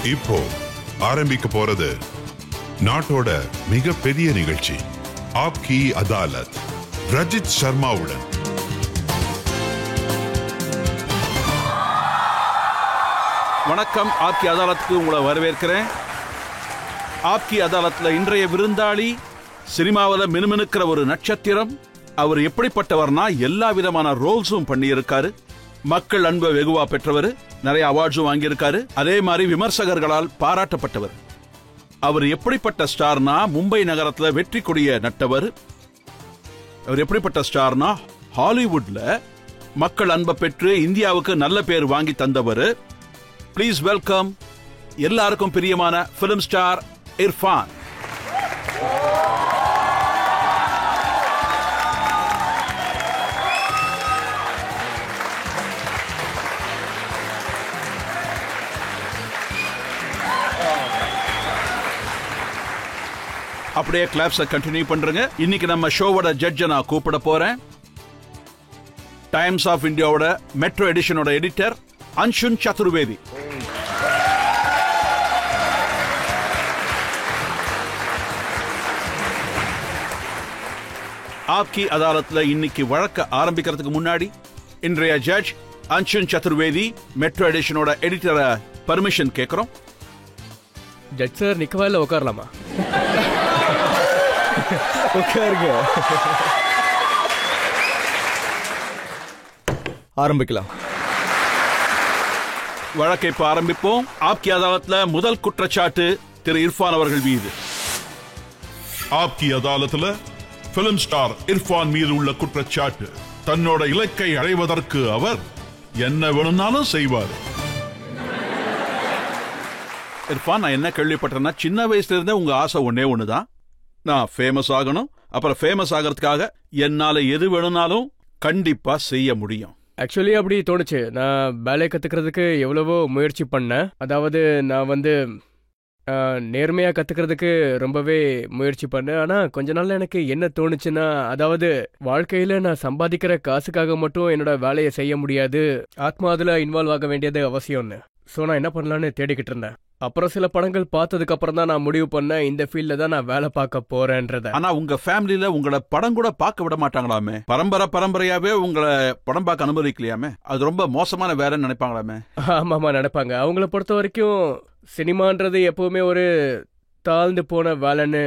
இப்போ ஆரம்பிக்க போறது நாட்டோட மிக பெரிய நிகழ்ச்சி, ஆப்கி அதாலத், ரஜித் சர்மாவுடன். வணக்கம். ஆப்கி அதாலத்துக்கு உங்களை வரவேற்கிறேன். ஆப்கி அதாலத்தில் இன்றைய விருந்தாளி சினிமாவில் மினுமினுக்கிற ஒரு நட்சத்திரம். அவர் எப்படிப்பட்டவர்னா எல்லா விதமான ரோல்ஸும் பண்ணியிருக்காரு. மக்கள் அன்பை வெகுவா பெற்றவர், நிறைய அவார்ட்ஸும் வாங்கியிருக்காரு. அதே மாதிரி விமர்சகர்களால் பாராட்டப்பட்டவர். அவர் எப்படிப்பட்ட ஸ்டார்னா மும்பை நகரத்தில் வெற்றி கொடிய நட்டவர். அவர் எப்படிப்பட்ட ஸ்டார்னா ஹாலிவுட்ல மக்கள் அன்பை பெற்று இந்தியாவுக்கு நல்ல பேர் வாங்கி தந்தவர். ப்ளீஸ் வெல்கம் எல்லாருக்கும் பிரியமான பிலிம் ஸ்டார் இர்ஃபான். அப்படியே கிளாப்ஸை கண்டினியூ பண்றேங்க. இன்னைக்கு நம்ம ஷோவோட ஜட்ஜை நான் கூப்பிட போறேன். டைம்ஸ் ஆஃப் இந்தியாவோட மெட்ரோ எடிஷனோட எடிட்டர் அன்ஷுன் சதுர்வேதி. ஆப்கி அதாலத்துல இன்னைக்கு வழக்க ஆரம்பிக்கிறதுக்கு முன்னாடி இன்றைய ஜட்ஜ் அன்ஷுன் சதுர்வேதி மெட்ரோ எடிஷனோட எடிட்டரை பர்மிஷன் கேட்கிறோம். ஜட்ஜ் சார் நிக்கவா இல்ல உட்காரலாமா? உட்காருங்க. ஆரம்பிக்கலாம். வழக்கை இப்ப ஆரம்பிப்போம். ஆப்கி அதாலத்ல முதல் குற்றச்சாட்டு திரு இர்ஃபான் அவர்கள் மீது. ஆப்கி அதாலத்துல பிலிம் ஸ்டார் இர்ஃபான் மீது உள்ள குற்றச்சாட்டு, தன்னோட இலக்கை அடைவதற்கு அவர் என்ன வேணும்னாலும் செய்வார். இர்ஃபான், நான் என்ன கேள்விப்பட்டேன்னா சின்ன வயசுல இருந்தே உங்க ஆசை ஒன்னே ஒண்ணுதான், நான் ஃபேமஸ் ஆகணும். அப்புறம் ஃபேமஸ் ஆகிறதுக்காக என்னால எது வேணும்னாலும் கண்டிப்பா செய்ய முடியும். ஆக்சுவலி அப்படி தோணுச்சு. நான் பேலே கத்துக்கிறதுக்கு எவ்வளவோ முயற்சி பண்ணேன். அதாவது நான் நேர்மையா கத்துக்கிறதுக்கு ரொம்பவே முயற்சி பண்ணேன். ஆனா கொஞ்ச நாள்ல எனக்கு என்ன தோணுச்சுன்னா, அதாவது வாழ்க்கையில நான் சம்பாதிக்கிற காசுக்காக மட்டும் என்னோட வேலையை செய்ய முடியாது, ஆத்மா அதுல இன்வால்வ் ஆக வேண்டியது அவசியம்னு. ஸோ நான் என்ன பண்ணலான்னு தேடிக்கிட்டு இருந்தேன். அப்புறம் சில படங்கள் பார்த்ததுக்கு அப்புறம் தான் நான் முடிவு பண்ணேன் இந்த ஃபீல்ட்ல தான் நான் வேலை பார்க்க போறேன்றத. ஆனா உங்க ஃபேமிலில உங்களை படம் கூட பார்க்க விட மாட்டாங்களாமே? பரம்பரையாவே உங்களை படம் பார்க்க அனுமதிக்கலையாமே? அது ரொம்ப மோசமான வேலைன்னு நினைப்பாங்களாமே? ஆமாமா, நினைப்பாங்க. அவங்கள பொறுத்த வரைக்கும் சினிமான்றது எப்பவுமே ஒரு தாழ்ந்து போன வேலைன்னு,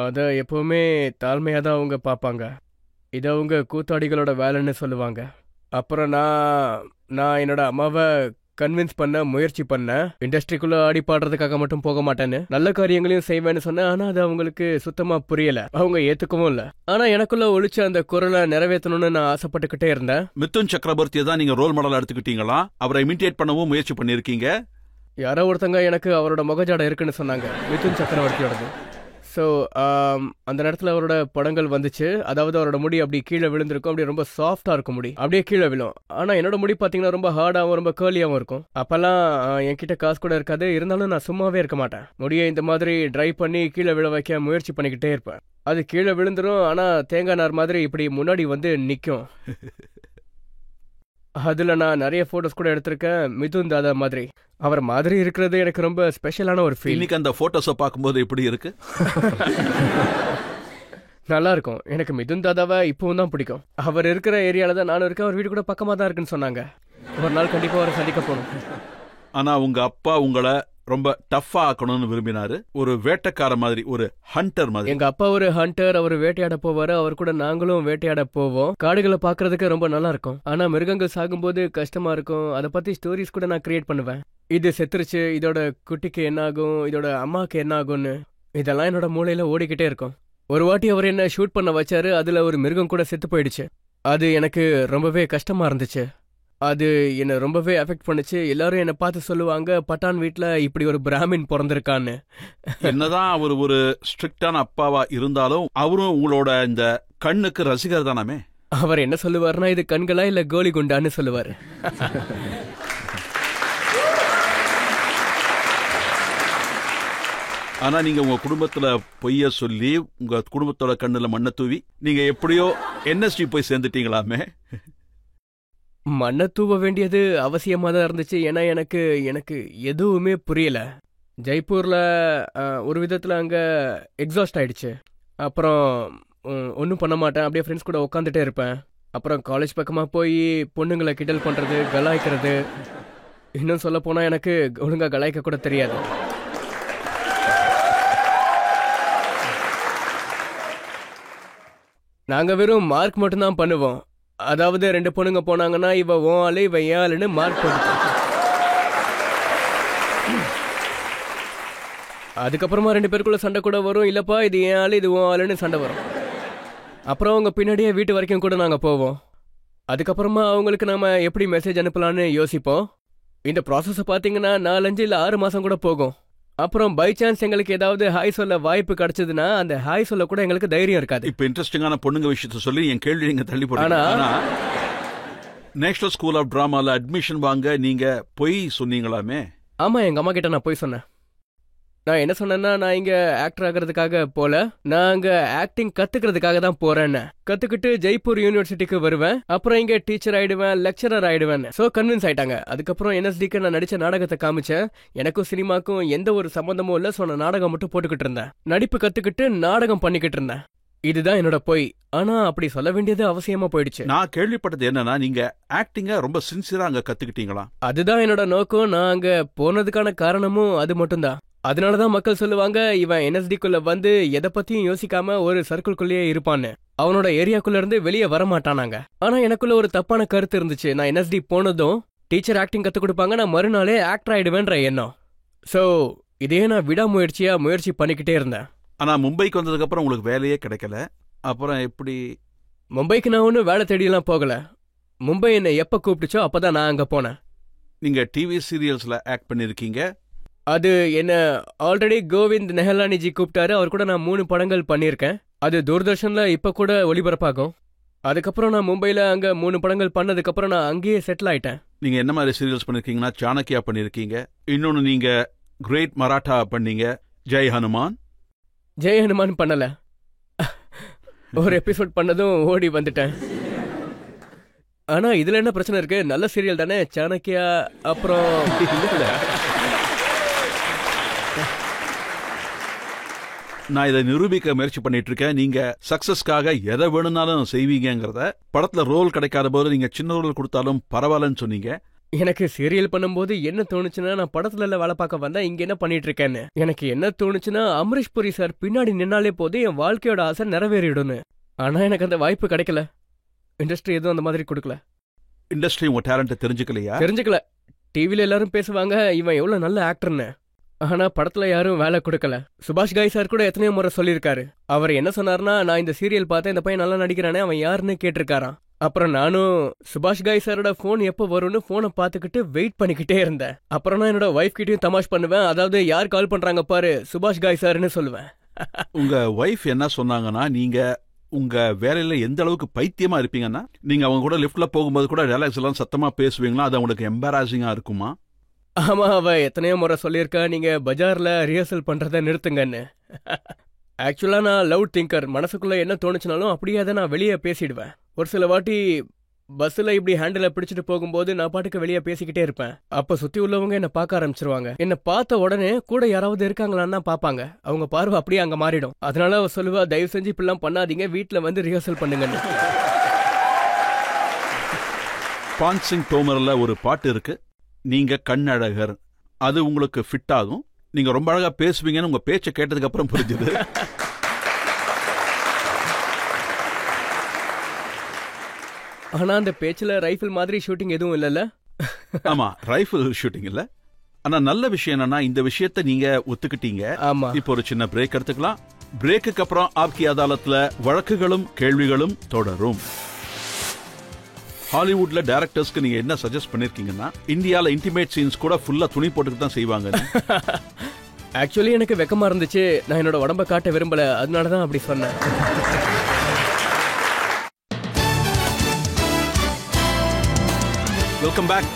அதை எப்பவுமே தாழ்மையாக தான் அவங்க பார்ப்பாங்க. இதை அவங்க கூத்தாடிகளோட வேலைன்னு சொல்லுவாங்க. அப்புறம் நான் என்னோட அம்மாவை கன்வின்ஸ் பண்ண முயற்சி பண்ணேன். இண்டஸ்ட்ரிக்குள்ள ஆடி பாடுறதுக்காக மட்டும் போக மாட்டேன்னு, நல்ல காரியங்களையும் செய்வேன்னு சொன்னேன். ஆனா அது அவங்களுக்கு சுத்தமா புரியல, அவங்க ஏத்துக்கவும் இல்ல. ஆனா எனக்குள்ள ஒழிச்ச அந்த குரலை நிறைவேற்றணும்னு நான் ஆசைப்பட்டுக்கிட்டே இருந்தேன். மிதுன் சக்கரவர்த்தியை தான் நீங்க ரோல் மாடலா எடுத்துக்கிட்டீங்களா? அவரை இமிட்டேட் பண்ணவும் முயற்சி பண்ணிருக்கீங்க. யாரோ ஒருத்தங்க எனக்கு அவரோட முகஜாடை இருக்குன்னு சொன்னாங்க, மிதுன் சக்கரவர்த்தியோடது. ஸோ அந்த நேரத்தில் அவரோட படங்கள் வந்துச்சு. அதாவது அவரோட முடி அப்படி கீழே விழுந்திருக்கும், அப்படி ரொம்ப சாஃப்டாக இருக்கும் முடி, அப்படியே கீழே விழும். ஆனால் என்னோட முடி பார்த்தீங்கன்னா ரொம்ப ஹார்டாகவும் ரொம்ப கேர்லியாகவும் இருக்கும். அப்போல்லாம் என்கிட்ட காசு கூட இருக்காது, இருந்தாலும் நான் சும்மாவே இருக்க மாட்டேன். முடியை இந்த மாதிரி ட்ரை பண்ணி கீழே விழ வைக்க முயற்சி பண்ணிக்கிட்டே இருப்பேன். அது கீழே விழுந்துரும், ஆனால் தேங்காய் நார் மாதிரி இப்படி முன்னாடி வந்து நிற்கும். அதில் நான் நிறைய ஃபோட்டோஸ் கூட எடுத்திருக்கேன், மிதுன் தாதா மாதிரி. அவர் மாதிரி இருக்கிறது எனக்கு ரொம்ப ஸ்பெஷலான ஒரு ஃபீல். இன்னைக்கு அந்த போட்டோஸை பார்க்கும்போது எப்படி இருக்கு? நல்லா இருக்கும். எனக்கு மிதுன் தாதாவை இப்பவும் தான் பிடிக்கும். அவர் இருக்கிற ஏரியால தான் நானும் இருக்கேன். அவர் வீடு கூட பக்கமாக தான் இருக்குன்னு சொன்னாங்க. ஒரு நாள் கண்டிப்பாக அவரை சந்திக்க போகணும். ஆனா உங்க அப்பா உங்களை ரொம்ப டஃபா ஆக்கணும்னு விரும்பினாரு, ஒரு வேட்டைக்கார மாதிரி, ஒரு ஹண்டர் மாதிரி. எங்க அப்பா ஒரு ஹண்டர், அவர் வேட்டையாட போவாரு. அவர் கூட நாங்களும் வேட்டையாட போவோம். காடுகளை பாக்குறதுக்கு ரொம்ப நல்லா இருக்கும். ஆனா மிருகங்கள் சாகும்போது கஷ்டமா இருக்கும். அதை பத்தி ஸ்டோரிஸ் கூட நான் கிரியேட் பண்ணுவேன். இது செத்துருச்சு, இதோட குட்டிக்கு என்ன ஆகும், இதோட அம்மாவுக்கு என்ன ஆகும்னு, இதெல்லாம் என்னோட மூளையில ஓடிக்கிட்டே இருக்கும். ஒரு வாட்டி அவர் என்ன ஷூட் பண்ண வச்சாரு, அதுல ஒரு மிருகம் கூட செத்து போயிடுச்சு. அது எனக்கு ரொம்பவே கஷ்டமா இருந்துச்சு. அது என்னை ரொம்பவே அஃபெக்ட் பண்ணுச்சு. எல்லாரும் என்னை பார்த்து சொல்லுவாங்க, பட்டான் வீட்டில் இப்படி ஒரு பிராமின் பிறந்திருக்கான்னு. என்னதான் அவர் ஒரு ஸ்ட்ரிக்டான அப்பாவா இருந்தாலும் அவரும் உங்களோட இந்த கண்ணுக்கு ரசிகர் தானாமே? அவர் என்ன சொல்லுவார்னா, இது கண்களா இல்ல கோலி குண்டான்னு சொல்லுவாரு. ஆனா நீங்க உங்க குடும்பத்துல பொய்ய சொல்லி உங்க குடும்பத்தோட கண்ணுல மண்ணை தூவி நீங்க எப்படியோ என்எஸ்டி போய் சேர்ந்துட்டீங்களாமே? மண்ணை தூவ வேண்டியது அவசியமா தான் இருந்துச்சு. ஏன்னா எனக்கு எனக்கு எதுவுமே புரியல. ஜெய்ப்பூர்ல ஒரு விதத்துல அங்க எக்ஸாஸ்ட் ஆயிடுச்சு. அப்புறம் ஒன்றும் பண்ண மாட்டேன், அப்படியே ஃப்ரெண்ட்ஸ் கூட உட்காந்துட்டே இருப்பேன். அப்புறம் காலேஜ் பக்கமா போய் பொண்ணுங்களை கிண்டல் பண்றது, கலாய்க்கிறது. இன்னும் சொல்ல போனா எனக்கு ஒழுங்கா கலாய்க்க கூட தெரியாது. நாங்க வெறும் மார்க் மட்டும்தான் பண்ணுவோம். அதாவது 2 பொண்ணுங்க போனாங்கன்னா இவ உன் ஆளு இவ ஏன் ஆளுன்னு மார்க் போட்டு, அதுக்கப்புறமா 2 பேருக்குள்ள சண்டை கூட வரும். இல்லப்பா இது ஏன் ஆளு இது உன் ஆளுன்னு சண்டை வரும். அப்புறம் அவங்க பின்னாடியே வீட்டு வரைக்கும் கூட நாங்க போவோம். அதுக்கப்புறமா அவங்களுக்கு நாம எப்படி மெசேஜ் அனுப்பலான்னு யோசிப்போம். இந்த ப்ராசஸை பார்த்தீங்கன்னா 4-5 இல்லை 6 மாசம் கூட போகும். அப்புறம் பை சான்ஸ் எங்களுக்கு ஏதாவது ஹாய் சொல்ல வாய்ப்பு கிடைச்சதுன்னா அந்த ஹாய் சொல்ல கூட எங்களுக்கு தைரியம் இருக்காது. இப்ப இன்ட்ரெஸ்டிங்கான பொண்ணுங்க விஷயத்த சொல்லி என் கேள்வி நீங்க தள்ளி போடுங்க. ஆனா நேஷனல் ஸ்கூல் ஆஃப் டிராமால அட்மிஷன் வாங்க நீங்க போய் சொன்னீங்களாமே? ஆமா, எங்க அம்மா கிட்ட நான் போய் சொன்னேன். நான் என்ன சொன்னேன்னா, நான் இங்க ஆக்டர் ஆகிறதுக்காக போல, நான் அங்க ஆக்டிங் கத்துக்கிறதுக்காக தான் போறேன்னு. கத்துக்கிட்டு ஜெய்ப்பூர் யூனிவர்சிட்டிக்கு வருவேன், அப்புறம் இங்க டீச்சர் ஆயிடுவேன், லெக்சரர் ஆயிடுவேன். சோ கன்வின்ஸ் ஆயிட்டாங்க. அதுக்கப்புறம் NSDக்கு நான் நடிச்ச நாடகத்தை காமிச்சேன். எனக்கும் சினிமாக்கும் எந்த ஒரு சம்பந்தமும் இல்ல. சொன்ன நாடகம் மட்டும் போட்டுக்கிட்டு இருந்தேன். நடிப்பு கத்துக்கிட்டு நாடகம் பண்ணிக்கிட்டு இருந்தேன். இதுதான் என்னோட பொய். ஆனா அப்படி சொல்ல வேண்டியது அவசியமா போயிடுச்சு. நான் கேள்விப்பட்டது என்னன்னா, நீங்க ஆக்டிங்க ரொம்ப சின்சியரா அங்க கத்துக்கிட்டீங்களா? அதுதான் என்னோட நோக்கம். நான் அங்க போனதுக்கான காரணமும் அது மட்டும்தான். அதனாலதான் மக்கள் சொல்லுவாங்க, இவன் NSDக்குள்ள வந்து எதை பத்தியும் யோசிக்காம ஒரு சர்க்கிள்குள்ளேயே இருப்பான்னு. அவனோட ஏரியாக்குள்ள இருந்து வெளியே வரமாட்டானாங்க. ஆனா எனக்குள்ள ஒரு தப்பான கருத்து இருந்துச்சு. நான் NSD போனதும் டீச்சர் ஆக்டிங் கத்து கொடுப்பாங்க, நான் மறுநாளே ஆக்டர் ஆயிடுவேன்ற எண்ணம். சோ இதே நான் விடாமுயற்சியா முயற்சி பண்ணிக்கிட்டே இருந்தேன். ஆனா மும்பைக்கு வந்ததுக்கு அப்புறம் உங்களுக்கு வேலையே கிடைக்கல. அப்புறம் எப்படி? மும்பைக்கு நான் ஒன்னும் வேலை தேடியெல்லாம் போகல. மும்பை என்னை எப்ப கூப்பிட்டுச்சோ அப்பதான் நான் அங்க போனேன். நீங்க டிவி சீரியல்ஸ்ல ஆக்ட் பண்ணிருக்கீங்க. அது என்ன ஆல்ரெடி கோவிந்த் நெஹலானிஜி கூப்பிட்டாரு. அவர் கூட நான் 3 படங்கள் பண்ணியிருக்கேன். அது தூர்தர்ஷன்ல இப்ப கூட ஒளிபரப்பாகும். அதுக்கப்புறம் நான் மும்பைல அங்க 3 படங்கள் பண்ணதுக்கு அப்புறம் நான் அங்கேயே செட்டில் ஆயிட்டேன். நீங்க என்ன மாதிரி சீரியல்ஸ் பண்ணிருக்கீங்கன்னா, சாணக்கியா பண்ணிருக்கீங்க, இன்னொன்னு நீங்க கிரேட் மராட்டா பண்ணீங்க, ஜெய் ஹனுமான். ஜெய் ஹனுமான் பண்ணல. ஒரு எபிசோட் பண்ணதும் ஓடி வந்துட்டேன். ஆனா இதுல என்ன பிரச்சனை இருக்கு? நல்ல சீரியல் தானே சாணக்கியா. அப்புறம் நான் இதை நிரூபிக்க முயற்சி பண்ணிட்டு இருக்கேன். நீங்க சக்சஸ்க்காக எதை வேணும்னாலும் செய்வீங்கிறத. படத்துல ரோல் கிடைக்காத போது நீங்க சின்ன ரோல் கொடுத்தாலும் பரவாயில்லன்னு சொன்னீங்க. எனக்கு சீரியல் பண்ணும்போது என்ன தோணுச்சுன்னா, நான் படத்துல வேலை பார்க்க வந்தா இங்க என்ன பண்ணிட்டு இருக்கேன்னு. எனக்கு என்ன தோணுச்சுன்னா, அமரீஷ் புரி சார் பின்னாடி நின்னாலே போது என் வாழ்க்கையோட ஆசை நிறைவேறிடும்னு. ஆனா எனக்கு அந்த வாய்ப்பு கிடைக்கல. இண்டஸ்ட்ரி எதுவும் அந்த மாதிரி கொடுக்கல. இண்டஸ்ட்ரி உங்க டேலண்ட் தெரிஞ்சுக்கலையா? தெரிஞ்சுக்கல. டிவில எல்லாரும் பேசுவாங்க இவன் எவ்வளவு நல்ல ஆக்டர்னு. ஆனா படத்துல யாரும் வேலை கொடுக்கல. சுபாஷ் காய் சார் கூட எத்தனையோ முறை சொல்லியிருக்காரு. அவர் என்ன சொன்னார்னா, நான் இந்த சீரியல் பார்த்தேன், இந்த பையன் நல்லா நடிக்கிறானே, அவன் யாருன்னு கேட்டிருக்காராம். அப்புறம் நானும் சுபாஷ் காய் சாரோட போன் எப்போ வரும்னு போனை பார்த்துக்கிட்டு வெயிட் பண்ணிக்கிட்டே இருந்தேன். அப்புறம் நான் என்னோட ஒய்ஃப் கிட்டயும் தமாஷ் பண்ணுவேன். அதாவது யார் கால் பண்றாங்க பாரு, சுபாஷ் காய் சார்னு சொல்லுவேன். உங்க ஒய்ஃப் என்ன சொன்னாங்கன்னா, நீங்க உங்க வேலையில எந்த அளவுக்கு பைத்தியமா இருப்பீங்கன்னா, நீங்க அவங்க கூட லிப்ட்ல போகும்போது கூட டைலாக்ஸ் எல்லாம் சத்தமா பேசுவீங்களா? அது அவங்களுக்கு எம்பாராசிங்கா இருக்குமா? ஆமா, அவ எத்தனையோ முறை சொல்லியிருக்கா, நீங்க பஜார்ல ரிஹர்சல் பண்றத நிறுத்துங்கன்னு. ஆக்சுவலா நான் லவுட் திங்கர். மனசுக்குள்ள என்ன தோணுச்சுனாலும் அப்படியே அதை நான் வெளியே பேசிடுவேன். ஒரு சில வாட்டி பஸ்ல இப்படி ஹேண்டில பிடிச்சிட்டு போகும்போது நான் பாட்டுக்கு வெளியே பேசிக்கிட்டே இருப்பேன். அப்ப சுத்தி உள்ளவங்க என்ன பார்க்க ஆரம்பிச்சிருவாங்க. என்ன பார்த்த உடனே கூட யாராவது இருக்காங்களான்னு பாப்பாங்க. அவங்க பார்வை அப்படியே அங்க மாறிடும். அதனால அவ சொல்லுவா, தயவு செஞ்சு இப்படிலாம் பண்ணாதீங்க, வீட்டுல வந்து ரிஹர்சல் பண்ணுங்கன்னு. பான்சிங் தோமர்ல ஒரு பாட்டு இருக்கு, நீங்க கண்ணழகர். அது உங்களுக்கு ஃபிட் ஆகும். நீங்க ரொம்ப அழகா பேசுவீங்கன்னு உங்க பேச்சை கேட்டதுக்கு அப்புறம் புரிஞ்சுது. ஆனா அந்த பேச்சுல ரைஃபிள் மாதிரி ஷூட்டிங் எதுவும் இல்லல்ல? ஆமா, ரைஃபிள் ஷூட்டிங் இல்ல. ஆனா நல்ல விஷயம் என்னன்னா, இந்த விஷயத்தை நீங்க ஒத்துக்கிட்டீங்க. ஆமா. இப்போ ஒரு சின்ன பிரேக் எடுத்துக்கலாம். பிரேக்குக்கு அப்புறம் ஆப்கி அதாலத்ல வழக்குகளும் கேள்விகளும் தொடரும். ஹாலிவுட்ல டைரக்டர்ஸ்க்கு நீங்க என்ன சஜஸ்ட் பண்ணிருக்கீங்கன்னா, இந்தியால இன்டிமேட் சீன்ஸ் கூட ஃபுல்லா துணி போட்டுட்டு தான் செய்வாங்க. ஆக்சுவலி எனக்கு வெக்கமா இருந்துச்சு. நான் என்னோட உடம்ப காட்ட விரும்பல, அதனாலதான் அப்படி சொன்னேன். Welcome back.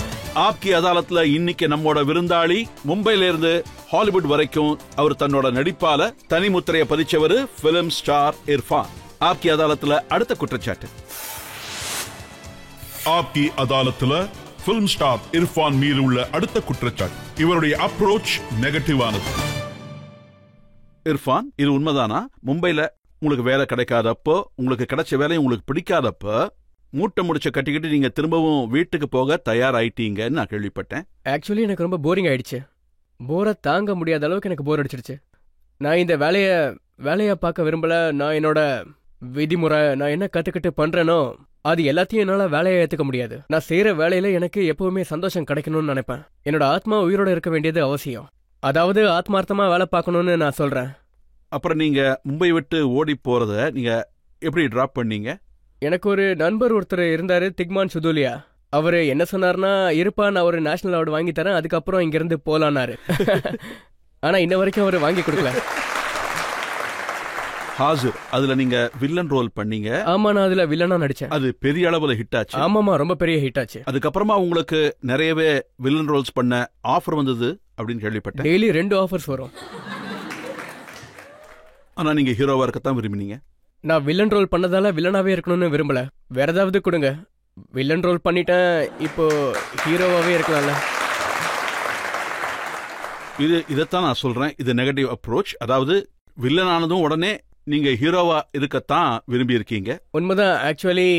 ஆப்கி அதாலத்ல இன்னைக்கு நம்மோட விருந்தாளி மும்பையில இருந்து ஹாலிவுட் வரைக்கும் அவர் தன்னோட நடிப்பால தனிமுத்திரையை பதிச்சவர் பிலிம் ஸ்டார் இர்ஃபான். ஆப்கி அதாலத்ல அடுத்த குற்றச்சாட்டு. ஆப்கி அதாலத்துல பிலிம் ஸ்டார் இர்ஃபான் மீது உள்ள அடுத்த குற்றச்சாட்டு, இவருடைய அப்ரோச் நெகட்டிவானது. இர்ஃபான், இது உண்மைதானா? மும்பைல உங்களுக்கு வேலை கிடைக்காதப்போ, உங்களுக்கு கிடைச்ச வேலை உங்களுக்கு பிடிக்காதப்போ மூட்டை முடிச்ச கட்டிக்கிட்டு நீங்க திரும்பவும் வீட்டுக்கு போக தயாராயிட்டீங்கன்னு நான் கேள்விப்பட்டேன். ஆக்சுவலி எனக்கு ரொம்ப போரிங் ஆயிடுச்சு. போரை தாங்க முடியாத அளவுக்கு எனக்கு போர் அடிச்சிடுச்சு. நான் இந்த வேலையை பார்க்க விரும்பல. நான் என்னோட விதிமுறை, நான் என்ன கத்துக்கிட்டு பண்றேனோ அது எல்லாத்தையும் என்னால வேலையை ஏத்துக்க முடியாது. நான் செய்யற வேலையில எனக்கு எப்பவுமே சந்தோஷம் கிடைக்கணும்னு நினைப்பேன். என்னோட ஆத்மா உயிரோட இருக்க வேண்டியது அவசியம். அதாவது ஆத்மார்த்தமா வேலை பார்க்கணும்னு நான் சொல்றேன். அப்புறம் நீங்க மும்பை விட்டு ஓடி போறத நீங்க எப்படி டிராப் பண்ணீங்க? எனக்கு ஒரு நண்பர் ஒருத்தர் இருந்தாரு, திக்மான் சுதுலியா. அவரு என்ன சொன்னார்னா, இருப்பா நான் ஒரு நேஷனல் அவார்டு வாங்கி தரேன், அதுக்கப்புறம் இங்கிருந்து போலான்னாரு. ஆனா இன்ன வரைக்கும் அவரு வாங்கி கொடுக்கல. ஹாசிர், அதுல நீங்க வில்லன் ரோல் பண்ணீங்க. ஆமா, நான் அதுல வில்லனா நடிச்சேன். அது பெரிய அளவுல ஹிட் ஆச்சு. ஆமாமா, ரொம்ப பெரிய ஹிட் ஆச்சு. அதுக்கப்புறமா உங்களுக்கு நிறையவே வில்லன் ரோல்ஸ் பண்ண ஆஃபர் வந்தது அப்படின்னு கேள்விப்பட்டேன். டெய்லி 2 ஆஃபர்ஸ் வரும். ஆனா நீங்க ஹீரோவா இருக்கத்தான் விரும்பினீங்க. நான் வில்லன் ரோல் பண்ணதால வில்லனாவே இருக்கணும்னு விரும்பல. வேற ஏதாவது கொடுங்க. வில்லன் ரோல் பண்ணிட்டேன், இப்போ ஹீரோவாவே இருக்கலாம்ல. இதைத்தான் நான் சொல்றேன், இது நெகட்டிவ் அப்ரோச். அதாவது வில்லன் ஆனதும் உடனே நீங்க ஹீரோவா இருக்கத்தான் விரும்பி இருக்கீங்க. உண்மைதான். ஆக்சுவலி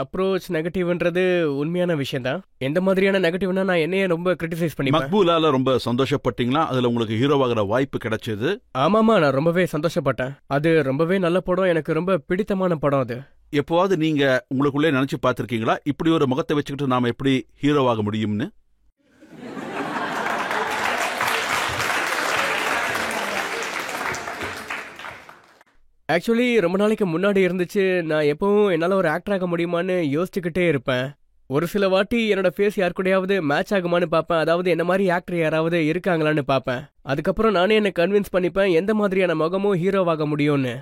அப்ரோச் நெகட்டிவ்ன்றது உண்மையான விஷயம் தான். எந்த மாதிரியான நெகட்டிவ்னா நான் என்னையே ரொம்ப கிரிட்டிசைஸ் பண்ணி. மக்பூலால ரொம்ப சந்தோஷப்பட்டீங்களா? அதுல உங்களுக்கு ஹீரோவாகிற வாய்ப்பு கிடைச்சது. ஆமாமா, நான் ரொம்பவே சந்தோஷப்பட்டேன். அது ரொம்பவே நல்ல படம், எனக்கு ரொம்ப பிடித்தமான படம் அது. எப்போவாவது நீங்க உங்களுக்குள்ளே நினைச்சு பார்த்திருக்கீங்களா, இப்படி ஒரு முகத்தை வச்சுக்கிட்டு நாம எப்படி ஹீரோவாக முடியும்னு? ஆக்சுவலி ரொம்ப நாளைக்கு முன்னாடி இருந்துச்சு. நான் எப்பவும் என்னால ஒரு ஆக்டர் ஆக முடியுமான்னு யோசிச்சுக்கிட்டே இருப்பேன். ஒரு சில வாட்டி என்னோட ஃபேஸ் யார் கூடயாவது மேட்ச் ஆகுமான்னு பார்ப்பேன். அதாவது என்ன மாதிரி ஆக்டர் யாராவது இருக்காங்களான்னு பார்ப்பேன். அதுக்கப்புறம் நானே என்ன கன்வின்ஸ் பண்ணிப்பேன் எந்த மாதிரியான முகமும் ஹீரோவாக முடியும்னு.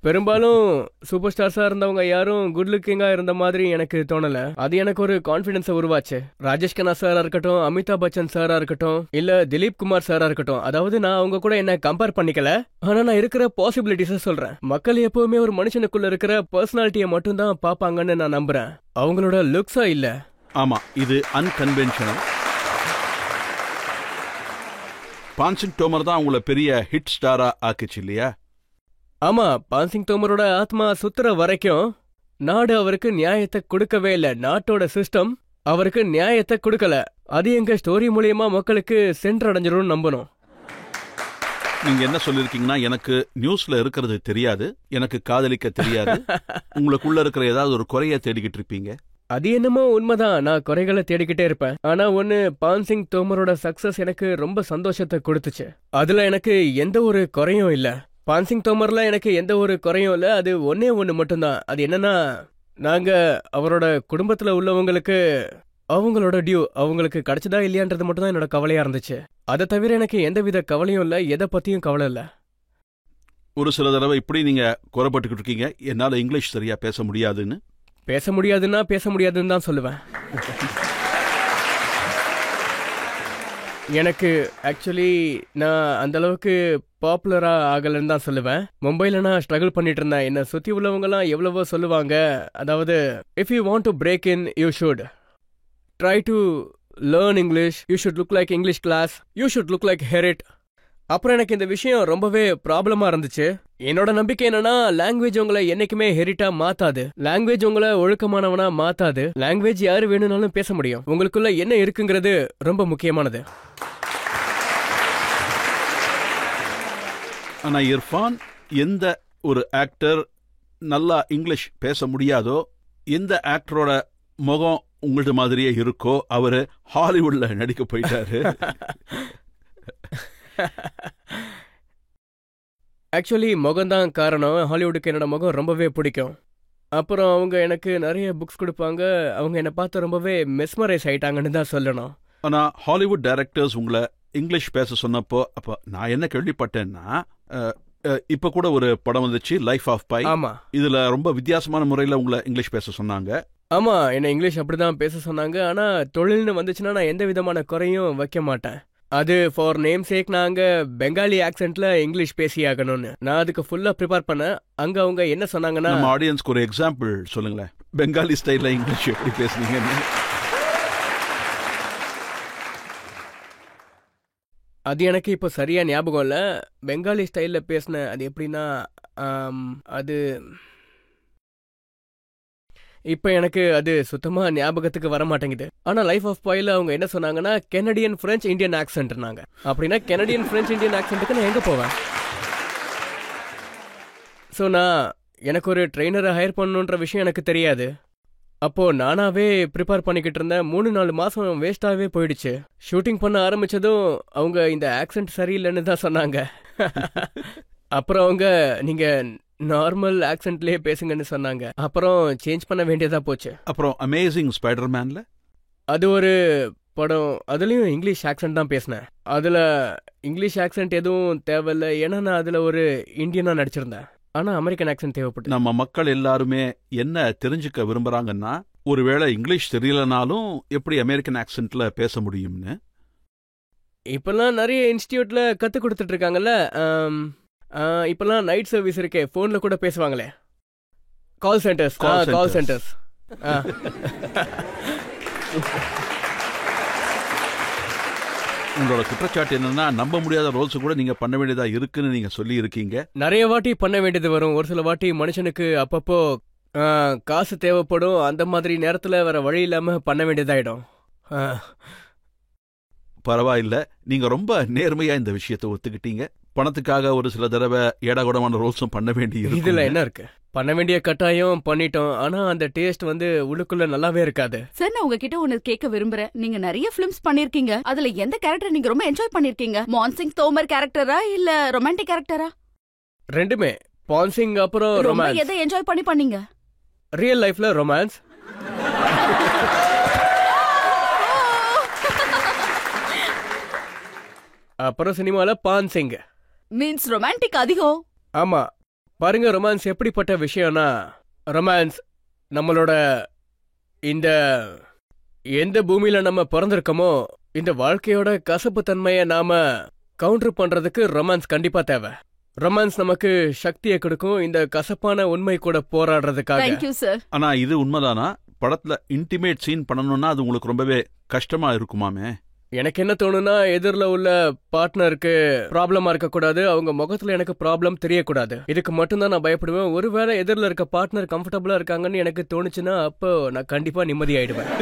பெரும்பாலும் சூப்பர் ஸ்டார்ஸா இருந்தவங்க யாரும் குட் லுக்கிங்கா இருந்த மாதிரி எனக்கு தோணல. அது எனக்கு ஒரு கான்பிடன்ஸை உருவாச்சு. ராஜேஷ் கண்ணா சாரா இருக்கட்டும், அமிதாப் பச்சன் சாரா இருக்கட்டும், இல்ல திலீப் குமார் சாரா இருக்கட்டும். அதாவது நான் அவங்க கூட என்ன கம்பேர் பண்ணிக்கல, ஆனா நான் இருக்கிற பாசிபிலிட்டிஸ சொல்றேன். மக்கள் எப்பவுமே ஒரு மனுஷனுக்குள்ள இருக்கிற பர்சனாலிட்டியை மட்டும் தான் பாப்பாங்கன்னு நான் நம்புறேன், அவங்களோட லுக்ஸா இல்ல. ஆமா, இது அன்கன்வென்ஷனல். பான்சிங் தோமர் தான் உங்களை பெரிய ஹிட் ஸ்டாரா ஆக்குச்சு இல்லையா? ஆமா, பான்சிங் தோமரோட ஆத்மா சுத்துற வரைக்கும் நாடு அவருக்கு நியாயத்தை கொடுக்கவே இல்லை. நாட்டோட சிஸ்டம் அவருக்கு நியாயத்தை கொடுக்கல. அது எங்க ஸ்டோரி மூலியமா மக்களுக்கு சென்றடைஞ்சிரும் நம்பணும். நீங்க என்ன சொல்லிருக்கீங்கன்னா, எனக்கு நியூஸ்ல இருக்கிறது தெரியாது, எனக்கு காதலிக்க தெரியாது, உங்களுக்குள்ள இருக்கிற ஏதாவது ஒரு குறைய தேடிக்கிட்டு இருப்பீங்க. அது என்னமோ உண்மைதான், நான் குறைகளை தேடிக்கிட்டே இருப்பேன். ஆனா ஒன்னு, பான்சிங் தோமரோட சக்சஸ் எனக்கு ரொம்ப சந்தோஷத்தை கொடுத்துச்சு. அதுல எனக்கு எந்த ஒரு குறையும் இல்ல. பான்சிங் தோமர்ல எனக்கு எந்த ஒரு குறையும் இல்ல. அது ஒண்ணு மட்டும்தான். அது என்னன்னா, நாங்க அவரோட குடும்பத்துல உள்ளவங்களுக்கு அவங்களோட டியூ அவங்களுக்கு கிடைச்சதா இல்லையான்றது மட்டும் தான் என்னோட கவலையா இருந்துச்சு. அதை தவிர எனக்கு எந்தவித கவலையும் இல்ல, எதை பத்தியும் கவலை இல்ல. ஒரு சில தடவை இப்படி நீங்க குறைப்பட்டுக்கிட்டு இருக்கீங்க, என்னால இங்கிலீஷ் சரியா பேச முடியாதுன்னு. பேச முடியாதுன்னு தான் சொல்லுவேன். எனக்கு ஆக்சுவலி நான் அந்த அளவுக்கு பாப்புலரா ஆகலன்னு தான் சொல்லுவேன். மும்பைல நான் ஸ்ட்ரகிள் பண்ணிட்டு இருந்தேன். என்ன சுத்தி உள்ளவங்கலாம் எவ்வளவோ சொல்லுவாங்க. அதாவது, if you want to break in, you should try to learn English, you should look like English class, you should look like ஹெரிட். அப்புறம் எனக்கு இந்த விஷயம் ரொம்பவே ப்ராப்ளமா இருந்துச்சு. என்னோட நம்பிக்கை என்னன்னா, லாங்குவேஜ் உங்களை என்னைக்குமே ஹெரிட்டா மாத்தாது, லாங்குவேஜ் உங்களை ஒழுக்கமானவனா மாத்தாது. லாங்குவேஜ் யாரு வேணும்னாலும் பேச முடியும். உங்களுக்குள்ள என்ன இருக்குங்கிறது ரொம்ப முக்கியமானது. ஆனா இர்ஃபான், எந்த ஒரு ஆக்டர் நல்லா இங்கிலீஷ் பேச முடியாதோ, எந்த ஆக்டரோட முகம் உங்கள்ட்ட மாதிரியே இருக்கோ, அவரு ஹாலிவுட்ல நடிக்க போயிட்டாரு. ஆக்சுவலி முகம்தான் காரணம். ஹாலிவுட்டுக்கு என்னோட முகம் ரொம்பவே பிடிக்கும். அப்புறம் அவங்க எனக்கு நிறைய புக்ஸ் கொடுப்பாங்க. அவங்க என்னை பார்த்து ரொம்பவே மெஸ்மரைஸ் ஆயிட்டாங்கன்னு தான் சொல்லணும். ஆனா ஹாலிவுட் டைரக்டர்ஸ் உங்களை இங்கிலீஷ் பேச சொன்னப்போ, அப்ப நான் என்ன கேள்விப்பட்டேன்னா, இப்ப கூட ஒரு படம் வந்துச்சு, லைஃப் ஆஃப் பை. ஆமா, இதுல ரொம்ப வித்தியாசமான முறையில உங்களை இங்கிலீஷ் பேச சொன்னாங்க. ஆமா, என்ன இங்கிலீஷ் அப்படிதான் பேச சொன்னாங்க. ஆனா தொழில்னு வந்துச்சுன்னா நான் எந்த விதமான குறையும் வைக்க மாட்டேன். அது ஃபார் நேம் சேக் நாங்க பெங்காலி ஆக்சென்ட்ல இங்கிலீஷ் பேசி ஆகணும்னு நான் அதுக்கு ஃபுல்லா ப்ரிப்பேர் பண்ணேன். அங்க அவங்க என்ன சொன்னாங்கன்னா, நம்ம ஆடியன்ஸ்க்கு ஒரு எக்ஸாம்பிள் சொல்லுங்களேன். பெங்காலி ஸ்டைல்ல இங்கிலீஷ் எப்படி பேசுனீங்கன்னு. அது எனக்கு இப்போ சரியா ஞாபகம் இல்லை. பெங்காலி ஸ்டைலில் பேசின அது எப்படின்னா அது இப்போ எனக்கு அது சுத்தமாக ஞாபகத்துக்கு வர மாட்டேங்குது. ஆனால் லைஃப் ஆஃப் பாயில் அவங்க என்ன சொன்னாங்கன்னா கெனடியன் ஃப்ரெஞ்ச் இந்தியன் ஆக்சென்ட்னாங்க. அப்படின்னா கெனடியன் ஃப்ரெஞ்ச் இந்தியன் ஆக்சென்ட்டுக்கு நான் எங்கே போவேன்? ஸோ எனக்கு ஒரு ட்ரெயினரை ஹையர் பண்ணணுன்ற விஷயம் எனக்கு தெரியாது. அப்போது நானாகவே ப்ரிப்பேர் பண்ணிக்கிட்டு இருந்தேன். 3-4 மாதம் வேஸ்ட்டாகவே போயிடுச்சு. ஷூட்டிங் பண்ண ஆரம்பித்ததும் அவங்க இந்த ஆக்சென்ட் சரியில்லைன்னு தான் சொன்னாங்க. அப்புறம் அவங்க நீங்கள் நார்மல் ஆக்சென்ட்லேயே பேசுங்கன்னு சொன்னாங்க. அப்புறம் சேஞ்ச் பண்ண வேண்டியதாக போச்சு. அப்புறம் அமேசிங் ஸ்பைடர்மேனில் அது ஒரு படம், அதுலேயும் இங்கிலீஷ் ஆக்சென்ட் தான் பேசினேன். அதில் இங்கிலீஷ் ஆக்சென்ட் எதுவும் தேவையில்லை, ஏன்னா நான் அதில் ஒரு இந்தியனாக நடிச்சிருந்தேன். ஆனால் அமெரிக்கன் ஆக்சென்ட் தேவைப்பட்டு. நம்ம மக்கள் எல்லாருமே என்ன தெரிஞ்சுக்க விரும்புகிறாங்கன்னா, ஒருவேளை இங்கிலீஷ் தெரியலனாலும் எப்படி அமெரிக்கன் ஆக்சென்ட்ல பேச முடியும்னு. இப்பெல்லாம் நிறைய இன்ஸ்டியூட்ல கற்றுக் கொடுத்துட்டு இருக்காங்கல்ல. இப்பெல்லாம் நைட் சர்வீஸ் இருக்கே, ஃபோனில் கூட பேசுவாங்களே, கால் சென்டர்ஸ். கால் சென்டர்ஸ். உங்களோட குற்றச்சாட்டு என்னன்னா, நம்ப முடியாத ரோல்ஸ் கூட நீங்க பண்ண வேண்டியதா இருக்குன்னு நீங்க சொல்லி இருக்கீங்க. நிறைய வாட்டி பண்ண வேண்டியது வரும். ஒரு சில வாட்டி மனுஷனுக்கு அப்பப்போ காசு தேவைப்படும். அந்த மாதிரி நேரத்தில் வேற வழி இல்லாம பண்ண வேண்டியதாயிடும். பரவாயில்ல, நீங்க ரொம்ப நேர்மையா இந்த விஷயத்தை ஒத்துக்கிட்டீங்க. பணத்துக்காக ஒரு சில தடவை ஏடாகூடமான ரோல்ஸும் பண்ண வேண்டி இருக்கு. இதுல என்ன இருக்கு? பண்ண வேண்டிய கட்டாயம் பண்ணிட்டோம். ஆனா அந்த டேஸ்ட் உள்ளுக்குள்ள நல்லாவே இருக்காது. சார், நான் உங்ககிட்ட ஒன்னு கேட்க விரும்புறேன். நீங்க நிறைய பிலிம்ஸ் பண்ணிருக்கீங்க. அதுல எந்த கேரக்டர் நீங்க ரொம்ப என்ஜாய் பண்ணிருக்கீங்க? மான்சிங் தோமர் கேரக்டரா இல்ல ரொமான்டிக் கேரக்டரா? ரெண்டுமே. பான்சிங் அப்புறம் ரொமான்ஸ். எதை என்ஜாய் பண்ணீங்க? ரியல் லைஃப்ல ரொமான்ஸ், அப்புறம் சினிமால பான்சிங். மீன்ஸ் ரொமான்டிக் அதிகம். ஆமா, பாருங்க, ரொமான்ஸ் எப்படிப்பட்ட விஷயம்னா, ரொமான்ஸ் நம்மளோட இந்த எந்த பூமியில நம்ம பிறந்திருக்கோமோ இந்த வாழ்க்கையோட கசப்பு தன்மையை நாம கவுண்டர் பண்றதுக்கு ரொமான்ஸ் கண்டிப்பா தேவை. ரொமான்ஸ் நமக்கு சக்தியை கொடுக்கும், இந்த கசப்பான உண்மை கூட போராடுறதுக்காக. Thank you sir. ஆனா இது உண்மைதானா? படத்துல இன்டிமேட் சீன் பண்ணணும்னா அது உங்களுக்கு ரொம்பவே கஷ்டமா இருக்குமாமே? எனக்கு என்ன தோணுன்னா, எதிரில் உள்ள பார்ட்னருக்கு ப்ராப்ளமா இருக்கக்கூடாது, அவங்க முகத்துல எனக்கு ப்ராப்ளம் தெரியக்கூடாது. இதுக்கு மட்டும்தான் நான் பயப்படுவேன். ஒருவேளை எதிரில் இருக்க பார்ட்னர் கம்ஃபர்டபுளா இருக்காங்கன்னு எனக்கு தோணுச்சுன்னா அப்போ நான் கண்டிப்பா நிம்மதியாயிடுவேன்.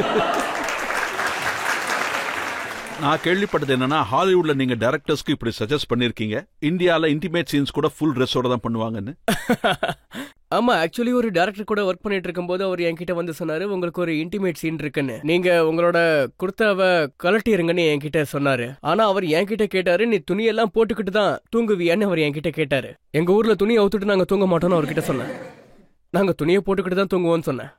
நான் கேள்விப்பட்டது என்னன்னா, ஹாலிவுட்ல நீங்க டைரக்டர்ஸ்க்கு இப்படி சஜஸ்ட் பண்ணிருக்கீங்க, இந்தியால இன்டிமேட் சீன்ஸ் கூட ஃபுல் ட்ரெஸ்ஸோட தான் பண்ணுவாங்கன்னு. ஆமா, ஆக்சுவலி ஒரு டைரக்டர் கூட ஒர்க் பண்ணிட்டு இருக்கும்போது அவர் என்கிட்ட சொன்னாரு, உங்களுக்கு ஒரு இன்டிமேட் சீன் இருக்குன்னு, நீங்க உங்களோட குர்தாவை கலட்டிருங்கன்னு என்கிட்ட சொன்னாரு. ஆனா அவர் என்கிட்ட கேட்டாரு, நீ துணியெல்லாம் போட்டுக்கிட்டு தான் தூங்குவியான்னு அவர் என்கிட்ட கேட்டாரு. எங்க ஊர்ல துணியை அவுத்துட்டு நாங்க தூங்க மாட்டோம்னு அவர்கிட்ட சொன்னேன். நாங்க துணியை போட்டுக்கிட்டு தான் தூங்குவோம்னு சொன்னேன்.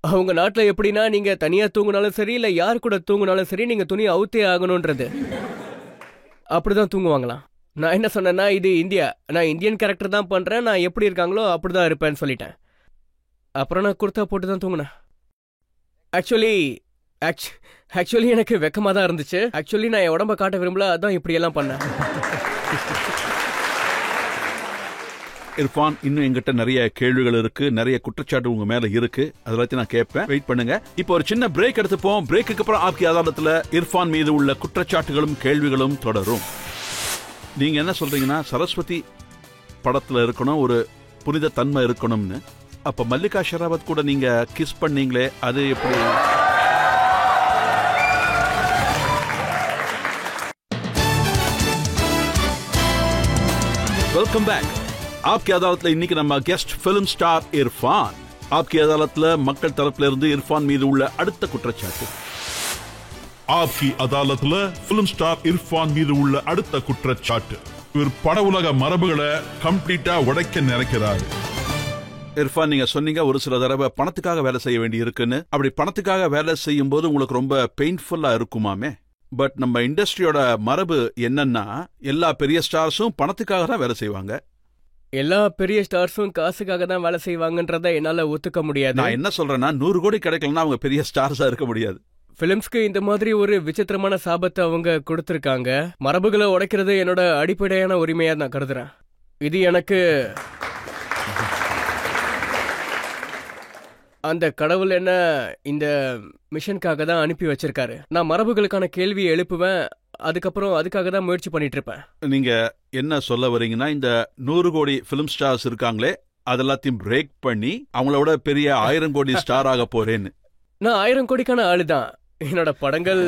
அவங்க நாட்டுல எப்படின்னா, நீங்க தனியா தூங்குனாலும் சரி இல்ல யாரு கூட தூங்குனாலும் சரி நீங்க துணியை அவுத்தே ஆகணும்ன்றது. அப்படிதான் தூங்குவாங்களாம். நான் என்ன சொன்னேன்னா, இது இந்தியா, நான் இந்தியன் கேரக்டர் தான் பண்றேன், நான் எப்படி இருக்காங்களோ அப்படிதான் இருப்பேன்னு சொல்லிட்டேன். அப்புறம் நான் குர்தா போட்டு தான் தூங்கினேன். ஆக்சுவலி எனக்கு வெக்கமா தான் இருந்துச்சு. ஆக்சுவலி நான் என் உடம்ப காட்ட விரும்பல, அதான் இப்படி எல்லாம் பண்ணேன். இர்ஃபான், இன்னும் எங்கிட்ட நிறைய கேள்விகள் இருக்கு, நிறைய குற்றச்சாட்டு உங்க மேல இருக்கு, அதெல்லாம் நான் கேட்பேன். வெயிட் பண்ணுங்க. இப்போ ஒரு சின்ன பிரேக் எடுத்துப்போம். பிரேக்குக்கு அப்புறம் ஆப்கி அதாலத்துல இர்ஃபான் மீது உள்ள குற்றச்சாட்டுகளும் கேள்விகளும் தொடரும். நீங்க என்ன சொல்றீங்கன்னா, சரஸ்வதி படத்துல இருக்கணும், ஒரு புனித தன்மை இருக்கணும்னு. அப்ப மல்லிகா ஷெராவத் கூட நீங்க கிஸ் பண்ணீங்களே, அது எப்படி? Welcome back. ஆப்கி அதாலத்ல இன்னைக்கு நம்ம கெஸ்ட் பிலிம் ஸ்டார் இர்ஃபான். ஆப்கி அதாலத்ல மக்கள் தரப்புல இருந்து இர்ஃபான் மீது உள்ள அடுத்த குற்றச்சாட்டு. ஆப்கி அதாலத்ல பிலிம் ஸ்டார் இர்ஃபான் மீது உள்ள அடுத்த குற்றச்சாட்டு, இவர் பட உலக மரபுகளை கம்ப்ளீட்டா உடைக்க நினைக்கிறாரு. இர்ஃபான், நீங்க சொன்னீங்க ஒரு சில தடவை பணத்துக்காக வேலை செய்ய வேண்டி இருக்குன்னு. அப்படி பணத்துக்காக வேலை செய்யும் போது உங்களுக்கு ரொம்ப பெயின்ஃபுல்லா இருக்குமாமே? பட் நம்ம இண்டஸ்ட்ரியோட மரபு என்னன்னா, எல்லா பெரிய ஸ்டார்ஸும் பணத்துக்காக தான் வேலை செய்வாங்க. எல்லா பெரிய ஸ்டார்ஸும் காசுக்காக தான் வேலை செய்வாங்கன்றத என்னால ஒத்துக்க முடியாது. நான் என்ன சொல்றேன்னா, 100 கோடி கிடைக்கலன்னா அவங்க பெரிய ஸ்டார்ஸா இருக்க முடியாது. பிலிம்ஸ்க்கு இந்த மாதிரி ஒரு விசித்திரமான சாபத்தை அவங்க கொடுத்திருக்காங்க. மரபுகளை உடைக்கிறது என்னோட அடிப்படையான உரிமையா நான் கருதுறேன். இது எனக்கு அந்த கடவுள் என்ன இந்த மிஷனுக்காக தான் அனுப்பி வச்சிருக்காரு. நான் மரபுகளுக்கான கேள்வியை எழுப்புவேன், அதுக்கப்புறம் அதுக்காக தான் முயற்சி பண்ணிட்டு இருப்பேன். நீங்க என்ன சொல்ல வரீங்கன்னா, இந்த 100 கோடி பிலிம் ஸ்டார்ஸ் இருக்காங்களே அதெல்லாத்தையும் பிரேக் பண்ணி அவங்களோட பெரிய 1000 கோடி ஸ்டார் ஆக போறேன்னு. நான் 1000 கோடிக்கான ஆளுதான். என்னோட படங்கள்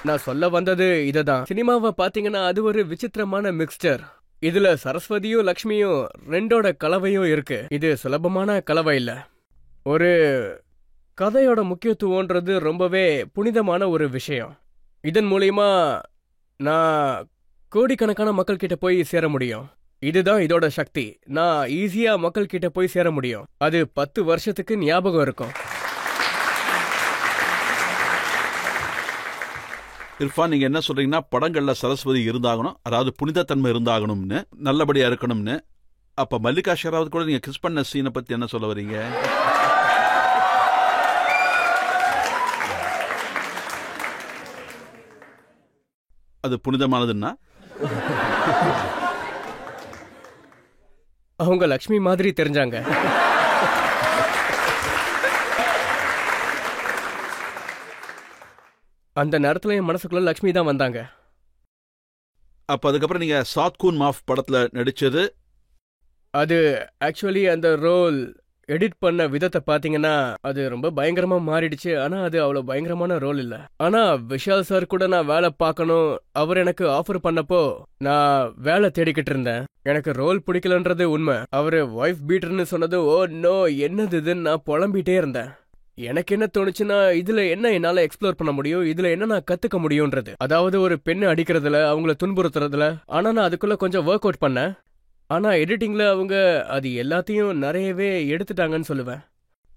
நான் சொல்ல வந்தது இததான். சினிமாவை பாத்தீங்கன்னா அது ஒரு விசித்திரமான மிக்ஸ்டர். இதுல சரஸ்வதியும் லக்ஷ்மியும் ரெண்டோட கலவையும் இருக்கு. இது சுலபமான கலவை இல்ல. ஒரு கதையோட முக்கியத்துவம்ன்றது ரொம்பவே புனிதமான ஒரு விஷயம். இதன் மூலியமா நான் கோடிக்கணக்கான மக்கள் கிட்ட போய் சேர முடியும். இதுதான் இதோட சக்தி. நான் ஈஸியா மக்கள் கிட்ட போய் சேர முடியும். அது 10 வருஷத்துக்கு ஞாபகம் இருக்கும். இர்ஃபான், நீங்க என்ன சொல்றீங்கன்னா, படங்கள்ல சரஸ்வதி இருந்தாகணும், அதாவது புனிதத்தன்மை இருந்தாகணும்னு, நல்லபடியா இருக்கணும்னு. அப்ப மல்லிகா ஷெராவத் கூட நீங்க கிஸ் பண்ண சீனை பத்தி என்ன சொல்ல வரீங்க? அது புனிதமானதுன்னா அவங்க லக்ஷ்மி மாதிரி தெரிஞ்சாங்க. அந்த நேரத்துல என் மனசுக்குள்ள லக்ஷ்மி தான் வந்தாங்க. அப்ப அதுக்கப்புறம் நீங்க சாத்கூன் மாஃப் படத்துல நடிச்சது, அது ஆக்சுவலி அந்த ரோல் எடிட் பண்ண விதத்தை பாத்தீங்கன்னா அது ரொம்ப பயங்கரமா மாறிடுச்சு. ஆனா அது அவ்வளவு பயங்கரமான ரோல் இல்ல. ஆனா விஷால் சார் கூட நான் வேலை பார்க்கணும், அவர் எனக்கு ஆஃபர் பண்ணப்போ நான் வேலை தேடிக்கிட்டு இருந்தேன். எனக்கு ரோல் பிடிக்கலன்றது உண்மை. அவரு ஒய்ஃப் பீட்டர்னு சொன்னது ஓ நோ என்னது இதுன்னு நான் புலம்பிட்டே இருந்தேன். எனக்கு என்ன தோணுச்சுன்னா, இதுல என்ன என்னால எக்ஸ்ப்ளோர் பண்ண முடியும், இதுல என்ன நான் கத்துக்க முடியும்ன்றது. அதாவது ஒரு பெண்ணு அடிக்கிறதுல, அவங்கள துன்புறுத்துறதுல. ஆனா நான் அதுக்குள்ள கொஞ்சம் ஒர்க் அவுட் பண்ணேன். ஆனா எடிட்டிங்ல அவங்க அது எல்லாத்தையும் நிறையவே எடுத்துட்டாங்கன்னு சொல்லுவேன்.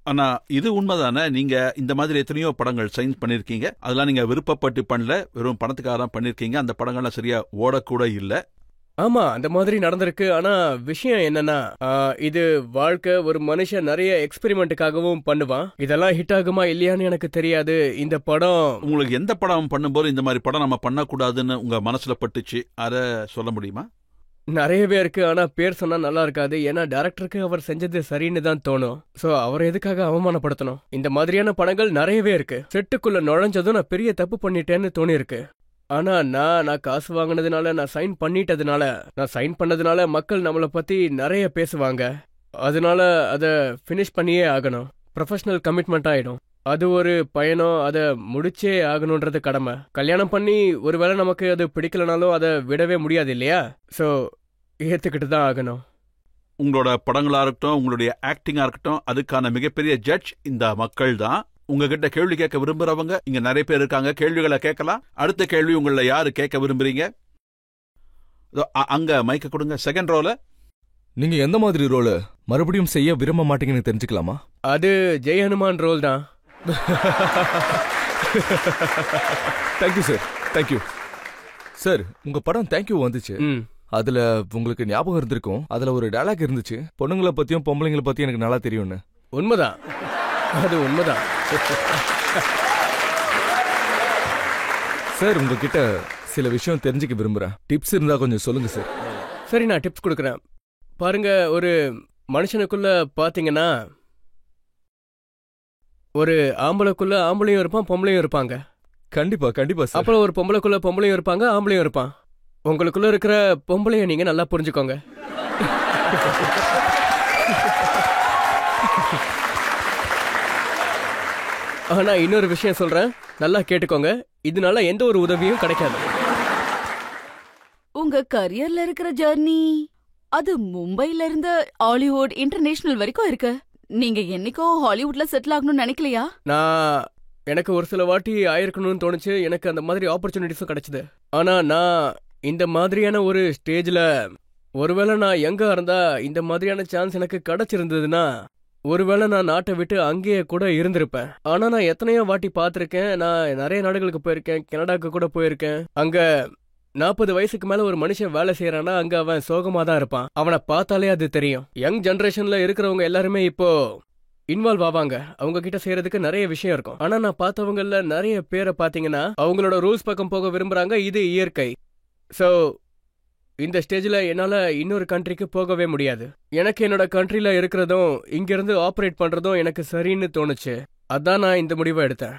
ஆனா இது உண்மைதானே? நீங்க இந்த மாதிரி எத்தனையோ படங்கள் சைன் பண்ணிருக்கீங்க, அதெல்லாம் நீங்க விருப்பப்பட்டு பண்ணல, வெறும் பணத்துக்காக தான் பண்ணிருக்கீங்க. அந்த படங்கள்லாம் சரியா ஓடக்கூட இல்ல. ஆமா, அந்த மாதிரி நடந்திருக்கு. ஆனா விஷயம் என்னன்னா, இது வாழ்க்கை. ஒரு மனுஷன் நிறைய எக்ஸ்பெரிமெண்ட்டுக்காகவும் பண்ணுவான். இதெல்லாம் ஹிட் ஆகுமா இல்லையான்னு எனக்கு தெரியாது. இந்த படம் உங்களுக்கு எந்த படம் பண்ணும்போது இந்த மாதிரி படம் நம்ம பண்ணக்கூடாதுன்னு உங்க மனசுல பட்டுச்சு, அதை சொல்ல முடியுமா? நிறையவே இருக்கு. ஆனா பேர் சொன்னா நல்லா இருக்காது. ஏன்னா டைரக்டருக்கு அவர் செஞ்சது சரின்னு தான் தோணும். சோ அவரை எதுக்காக அவமானப்படுத்தணும்? இந்த மாதிரியான படங்கள் நிறையவே இருக்கு. செட்டுக்குள்ள நுழைஞ்சதும் நான் பெரிய தப்பு பண்ணிட்டேன்னு தோணி இருக்கு. ஆனா நான் காசு வாங்கினதுனால, நான் சைன் பண்ணிட்டதுனால, நான் சைன் பண்ணதுனால மக்கள் நம்மளை பத்தி நிறைய பேசுவாங்க. அதனால அதை ஃபினிஷ் பண்ணியே ஆகணும். ப்ரொஃபஷனல் கமிட்மெண்ட் ஆயிடும். அது ஒரு பயணம், அதை முடிச்சே ஆகணுன்றது கடமை. கல்யாணம் பண்ணி ஒருவேளை நமக்கு அது பிடிக்கலனாலும் அதை விடவே முடியாது இல்லையா? ஸோ ஏற்றுக்கிட்டு தான் ஆகணும். உங்களோட படங்களா இருக்கட்டும், உங்களுடைய ஆக்டிங்கா இருக்கட்டும், அதுக்கான மிகப்பெரிய ஜட்ஜ் இந்த மக்கள் தான். உங்ககிட்ட கேள்வி கேட்க விரும்புறவங்க இங்க நிறைய பேர் இருக்காங்க. கேள்விகளை கேட்கலாம். அடுத்த கேள்வி உங்கள யாரு கேட்க விரும்புறீங்க? அங்க மைக்க கொடுங்க. செகண்ட் ரோல நீங்க எந்த மாதிரி ரோல மறுபடியும் செய்ய விரும்ப மாட்டீங்கன்னு தெரிஞ்சுக்கலாமா? அது ஜெய் ஹனுமான் ரோல் தான். Thank you sir, thank you sir. உங்க படம் தேங்க்யூ வந்துச்சு. அதுல உங்களுக்கு ஞாபகம் இருந்திருக்கும், அதுல ஒரு டயலாக் இருந்துச்சு, பொண்ணுங்களை பத்தியும் பொம்பளைங்களை பத்தியும் எனக்கு நல்லா தெரியும்னு. உண்மைதான், அது உண்மைதான். சார் உங்ககிட்ட சில விஷயம் தெரிஞ்சுக்க விரும்புறேன். டிப்ஸ் இருந்தா கொஞ்சம் சொல்லுங்க சார். சரி, நான் டிப்ஸ் கொடுக்குறேன். பாருங்க, ஒரு மனுஷனுக்குள்ள பாத்தீங்கன்னா ஒரு ஆம்பளைக்குள்ள ஆம்பளையும் இருப்பான், பொம்பளையும் இருப்பாங்க. கண்டிப்பா கண்டிப்பா சார். அப்புறம் ஒரு பொம்பளைக்குள்ள பொம்பளையும் இருப்பாங்க, ஆம்பளையும் இருப்பான். உங்களுக்குள்ள இருக்கிற பொம்பளைய நீங்க நல்லா புரிஞ்சுக்கோங்க. ஆனா இன்னொரு விஷயம் சொல்றேன், நல்லா கேட்டுக்கோங்க. இதனால எந்த ஒரு உதவியும் கிடைக்காது. உங்க கரியர்ல இருக்கிற ஜர்னி அது மும்பைல இருந்து ஹாலிவுட் இன்டர்நேஷனல் வரைக்கும் இருக்கு. நீங்க என்னைக்கோ ஹாலிவுட்ல செட்டில் ஆகணும்னு நினைக்கலையா? எனக்கு ஒரு சில வாட்டி ஆயிருக்கணும்னு தோணுச்சு. எனக்கு அந்த மாதிரி ஆப்பர்ச்சுனிட்டிஸும் கிடைச்சது. ஆனா நான் இந்த மாதிரியான ஒரு ஸ்டேஜ்ல, ஒருவேளை நான் எங்க இருந்தா இந்த மாதிரியான சான்ஸ் எனக்கு கிடைச்சிருந்ததுன்னா, ஒருவேளை நான் நாட்டை விட்டு அங்கேயே கூட இருந்திருப்பேன். ஆனா நான் எத்தனையோ வாட்டி பார்த்திருக்கேன். நான் நிறைய நாடுகளுக்கு போயிருக்கேன், கனடாக்கு கூட போயிருக்கேன். அங்க 40 வயசுக்கு மேல ஒரு மனுஷன் வேலை செய்யறானா, அங்க அவன் சோகமா தான் இருப்பான். அவனை பார்த்தாலே அது தெரியும். யங் ஜெனரேஷன்ல இருக்கிறவங்க எல்லாருமே இப்போ இன்வால்வ் ஆவாங்க. அவங்க கிட்ட செய்யறதுக்கு நிறைய விஷயம் இருக்கும். ஆனா நான் பார்த்தவங்கல நிறைய பேரை பாத்தீங்கன்னா அவங்களோட ரூல்ஸ் பக்கம் போக விரும்புறாங்க. இது இயற்கை. சோ இந்த ஸ்டேஜ்ல என்னால இன்னொரு கண்ட்ரிக்கு போகவே முடியாது. எனக்கு என்னோட கண்ட்ரில இருக்கிறதும் இங்க இருந்து ஆபரேட் பண்றதும் எனக்கு சரின்னு தோணுச்சு. அதான் நான் இந்த முடிவை எடுத்தேன்.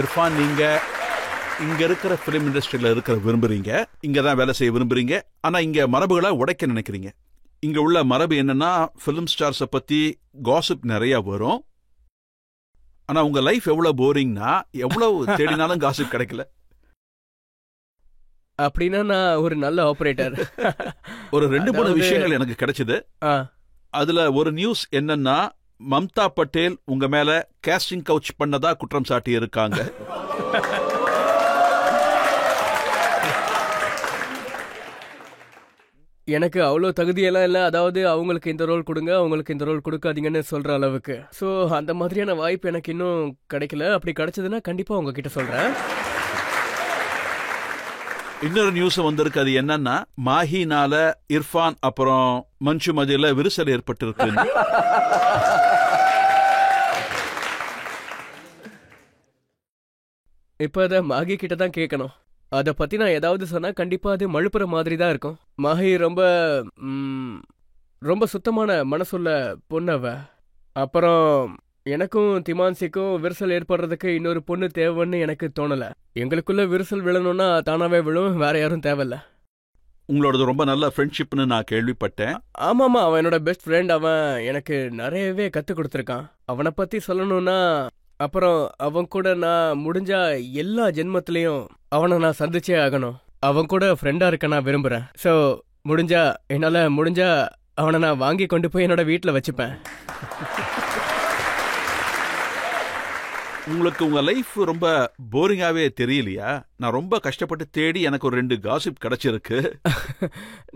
இர்ஃபான், நீங்க இங்க இருக்கிற பிலிம் இண்டஸ்ட்ரியில இருக்கிற விரும்புறீங்க, இங்க தான் வேலை செய்ய விரும்புறீங்க. ஆனா இங்க மரபுகளை உடைக்க நினைக்கிறீங்க. இங்க உள்ள மரபு என்னன்னா, பிலிம் ஸ்டார்ஸை பத்தி காசிப் நிறைய வரும். ஆனா உங்க லைஃப் எவ்வளவு போரிங்னா, எவ்வளவு தேடினாலும் காசிப் கிடைக்கல. அப்படின்னா நான் ஒரு நல்ல ஆபரேட்டர். ஒரு 2-3 விஷயங்கள் எனக்கு கிடைச்சது. அதுல ஒரு நியூஸ் என்னன்னா, மம்தா பட்டேல் உங்க மேல கேஸ்டிங் கவுச் பண்ணதா குற்றம் சாட்டி இருக்காங்க. எனக்கு அவ்வளோ தகுதியெல்லாம் இல்லை. அதாவது அவங்களுக்கு இந்த ரோல் கொடுங்க, அவங்களுக்கு இந்த ரோல் கொடுக்காதீங்கன்னு சொல்ற அளவுக்கு. ஸோ அந்த மாதிரியான வாய்ப்பு எனக்கு இன்னும் கிடைக்கல. அப்படி கிடைச்சதுன்னா கண்டிப்பா உங்ககிட்ட சொல்றேன். இன்னொரு நியூஸ் வந்திருக்கு. அது என்னன்னா, மாஹினால இர்ஃபான் அப்புறம் மஞ்சு மதியில விரிசல் ஏற்பட்டிருக்கு. இப்ப அத மாஹி கிட்ட தான் கேட்கணும். அத பத்தி நான் ஏதாவது சொன்னா கண்டிப்பா அது மழுப்புற மாதிரி தான் இருக்கும். மாஹி ரொம்ப சுத்தமான மனசுள்ள பொண்ணவ. அப்புறம் எனக்கும் திமான்சிக்கும் விரிசல் ஏற்படுறதுக்கு இன்னொரு பொண்ணு தேவைன்னு எனக்கு தோணல. எங்களுக்குள்ள விரிசல் விழணும்னா தானாவே விழும், வேற யாரும் தேவையில்ல. உங்களோடது ரொம்ப நல்ல ஃப்ரெண்ட்ஷிப்னு நான் கேள்விப்பட்டேன். ஆமாமா, அவன் என்னோட பெஸ்ட் ஃப்ரெண்ட். அவன் எனக்கு நிறையவே கத்து கொடுத்துருக்கான். அவனை பத்தி சொல்லணும்னா, அப்புறம் அவன் கூட நான் முடிஞ்சா எல்லா ஜென்மத்திலையும் அவனை நான் சந்திச்சே ஆகணும். அவன் கூட ஃப்ரெண்டா இருக்க நான் விரும்புறேன். ஸோ என்னால முடிஞ்சா அவனை நான் வாங்கி கொண்டு போய் என்னோட வீட்டில் வச்சுப்பேன். உங்களுக்கு உங்க லைஃப் ரொம்ப போரிங்காவே தெரியலையா? நான் ரொம்ப கஷ்டப்பட்டு தேடி எனக்கு ஒரு 2 காசிப் கிடைச்சிருக்கு.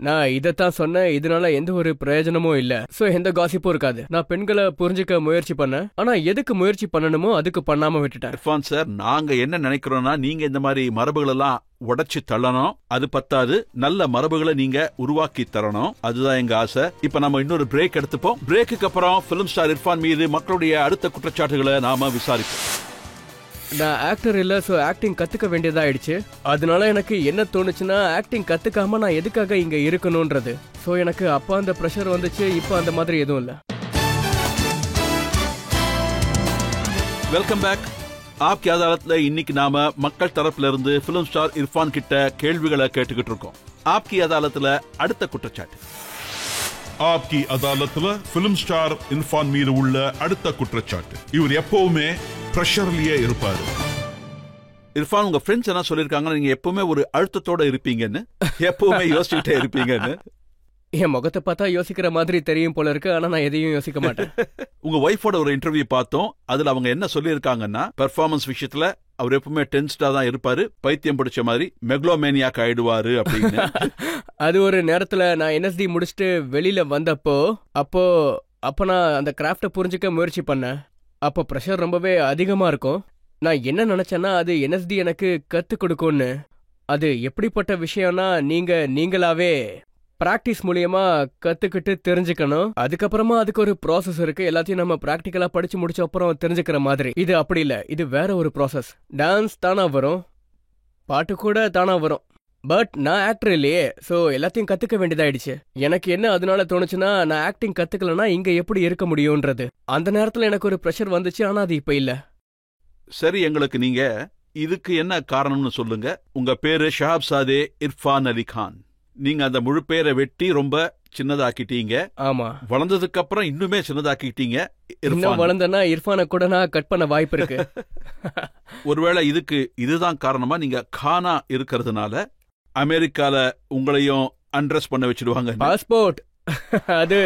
நான் இதைத்தான் சொன்னேன். இதனால எந்த ஒரு பிரயோஜனமும் இல்ல. சோ எந்த காசிப்பும் இருக்காது. நான் பெண்களை புரிஞ்சுக்க முயற்சி பண்ணேன். ஆனா எதுக்கு முயற்சி பண்ணணுமோ அதுக்கு பண்ணாம விட்டுட்டேன். இர்ஃபான் சார், நாங்க என்ன நினைக்கிறோம்னா, நீங்க இந்த மாதிரி மரபுகள் எல்லாம் உடைச்சு தள்ளணும். அது பத்தாது, நல்ல மரபுகளை நீங்க உருவாக்கி தரணும். அதுதான் எங்க ஆசை. இப்ப நம்ம இன்னொரு பிரேக் எடுத்துப்போம். பிரேக்குக்கு அப்புறம் பிலிம் ஸ்டார் இர்ஃபான் மீது மக்களுடைய அடுத்த குற்றச்சாட்டுகளை நாம விசாரிப்போம். நான் ஆக்டர் இல்ல, சோ ஆக்டிங் கத்துக்க வேண்டியதாயிடுச்சு. அதனால எனக்கு என்ன தோணுச்சுன்னா, ஆக்டிங் கத்துக்காம நான் எதுக்காக இங்க இருக்கணும்ன்றது. சோ எனக்கு அப்ப அந்த பிரஷர் வந்துச்சு. இப்ப அந்த மாதிரி எதுவும் இல்ல. Welcome back. ஆப்கி அதாலத்ல இன்னைக்கு நாம மக்கள் தரப்புல இருந்து பிலிம் ஸ்டார் இர்ஃபான் கிட்ட கேள்விகளை கேட்டுக்கிட்டு இருக்கோம். ஆப்கி அதாலத்ல அடுத்த குற்றச்சாட்டு. ஆப்கி அதாலத்ல பிலிம் ஸ்டார் இர்ஃபான் மீது உள்ள அடுத்த குற்றச்சாட்டு, இவர் எப்பவுமே பிரஷர்லயே இருப்பாரு. இர்ஃபான், உங்க ஃப்ரெண்ட்ஸ் என்ன சொல்லிருக்காங்க? நீங்க எப்பவுமே ஒரு அழுத்தத்தோட இருப்பீங்கன்னு, எப்பவுமே யோசிச்சுட்டே இருப்பீங்கன்னு. என் முகத்தை பார்த்தா யோசிக்கிற மாதிரி தெரியும் போல இருக்கு. ஆனா நான் எதையும் யோசிக்க மாட்டேன். உங்க ஒய்ஃபோட ஒரு இன்டர்வியூ பார்த்தோம். அதுல அவங்க என்ன சொல்லியிருக்காங்கன்னா, பெர்ஃபார்மன்ஸ் விஷயத்துல அவர் எப்பவுமே டென்ஸ்டா தான் இருப்பாரு, பைத்தியம் பிடிச்ச மாதிரி மெக்லோமேனியாக் ஆயிடுவாரு அப்படின்னு. அது ஒரு நேரத்துல நான் என்எஸ்டி முடிச்சுட்டு வெளியில வந்தப்போ அப்ப நான் அந்த கிராஃப்ட புரிஞ்சுக்க முயற்சி பண்ணேன். அப்போ ப்ரெஷர் ரொம்பவே அதிகமா இருக்கும். நான் என்ன நினைச்சேன்னா, அது என்எஸ்டி எனக்கு கத்து கொடுக்கும்னு. அது எப்படிப்பட்ட விஷயம்னா, நீங்களாவே பிராக்டிஸ் மூலியமா கத்துக்கிட்டு தெரிஞ்சுக்கணும். அதுக்கப்புறமா அதுக்கு ஒரு ப்ராசஸ் இருக்கு. எல்லாத்தையும் நம்ம பிராக்டிக்கலா படிச்சு முடிச்ச அப்புறம் தெரிஞ்சுக்கிற மாதிரி. இது அப்படி இல்ல, இது வேற ஒரு ப்ராசஸ். டான்ஸ் தானா வரும், பாட்டு கூட தானா வரும். பட் நான் ஆக்டர் இல்லையே, சோ எல்லாத்தையும் கத்துக்க வேண்டியதாயிடுச்சு. எனக்கு என்ன அதனால தோணுச்சுன்னா, நான் ஆக்டிங் கத்துக்கலனா இங்க எப்படி இருக்க முடியும்ன்றது. அந்த நேரத்துல எனக்கு ஒரு பிரஷர் வந்துச்சு. ஆனா அது இப்ப இல்ல. சரி, எங்களுக்கு நீங்க இதுக்கு என்ன காரணம்னு சொல்லுங்க. உங்க பேரு ஷஹாப்சாதே இர்ஃபான் அலி கான். நீங்க அந்த முழு பேரை வெட்டி ரொம்ப சின்னதாக்கிட்டீங்க. ஆமா, வளர்ந்ததுக்கு அப்புறம் இன்னுமே சின்னதாக்கிட்டீங்க. இன்னும் வளர்ந்தனா இர்ஃபானை கூட நான் கட் பண்ண வாய்ப்பு இருக்கு. ஒருவேளை இதுதான் காரணமா? நீங்க கானா இருக்கிறதுனால அமெரிக்கால உங்களையும் அண்ட்ரஸ் பண்ண வச்சிடுவாங்க. பாஸ்போர்ட் அது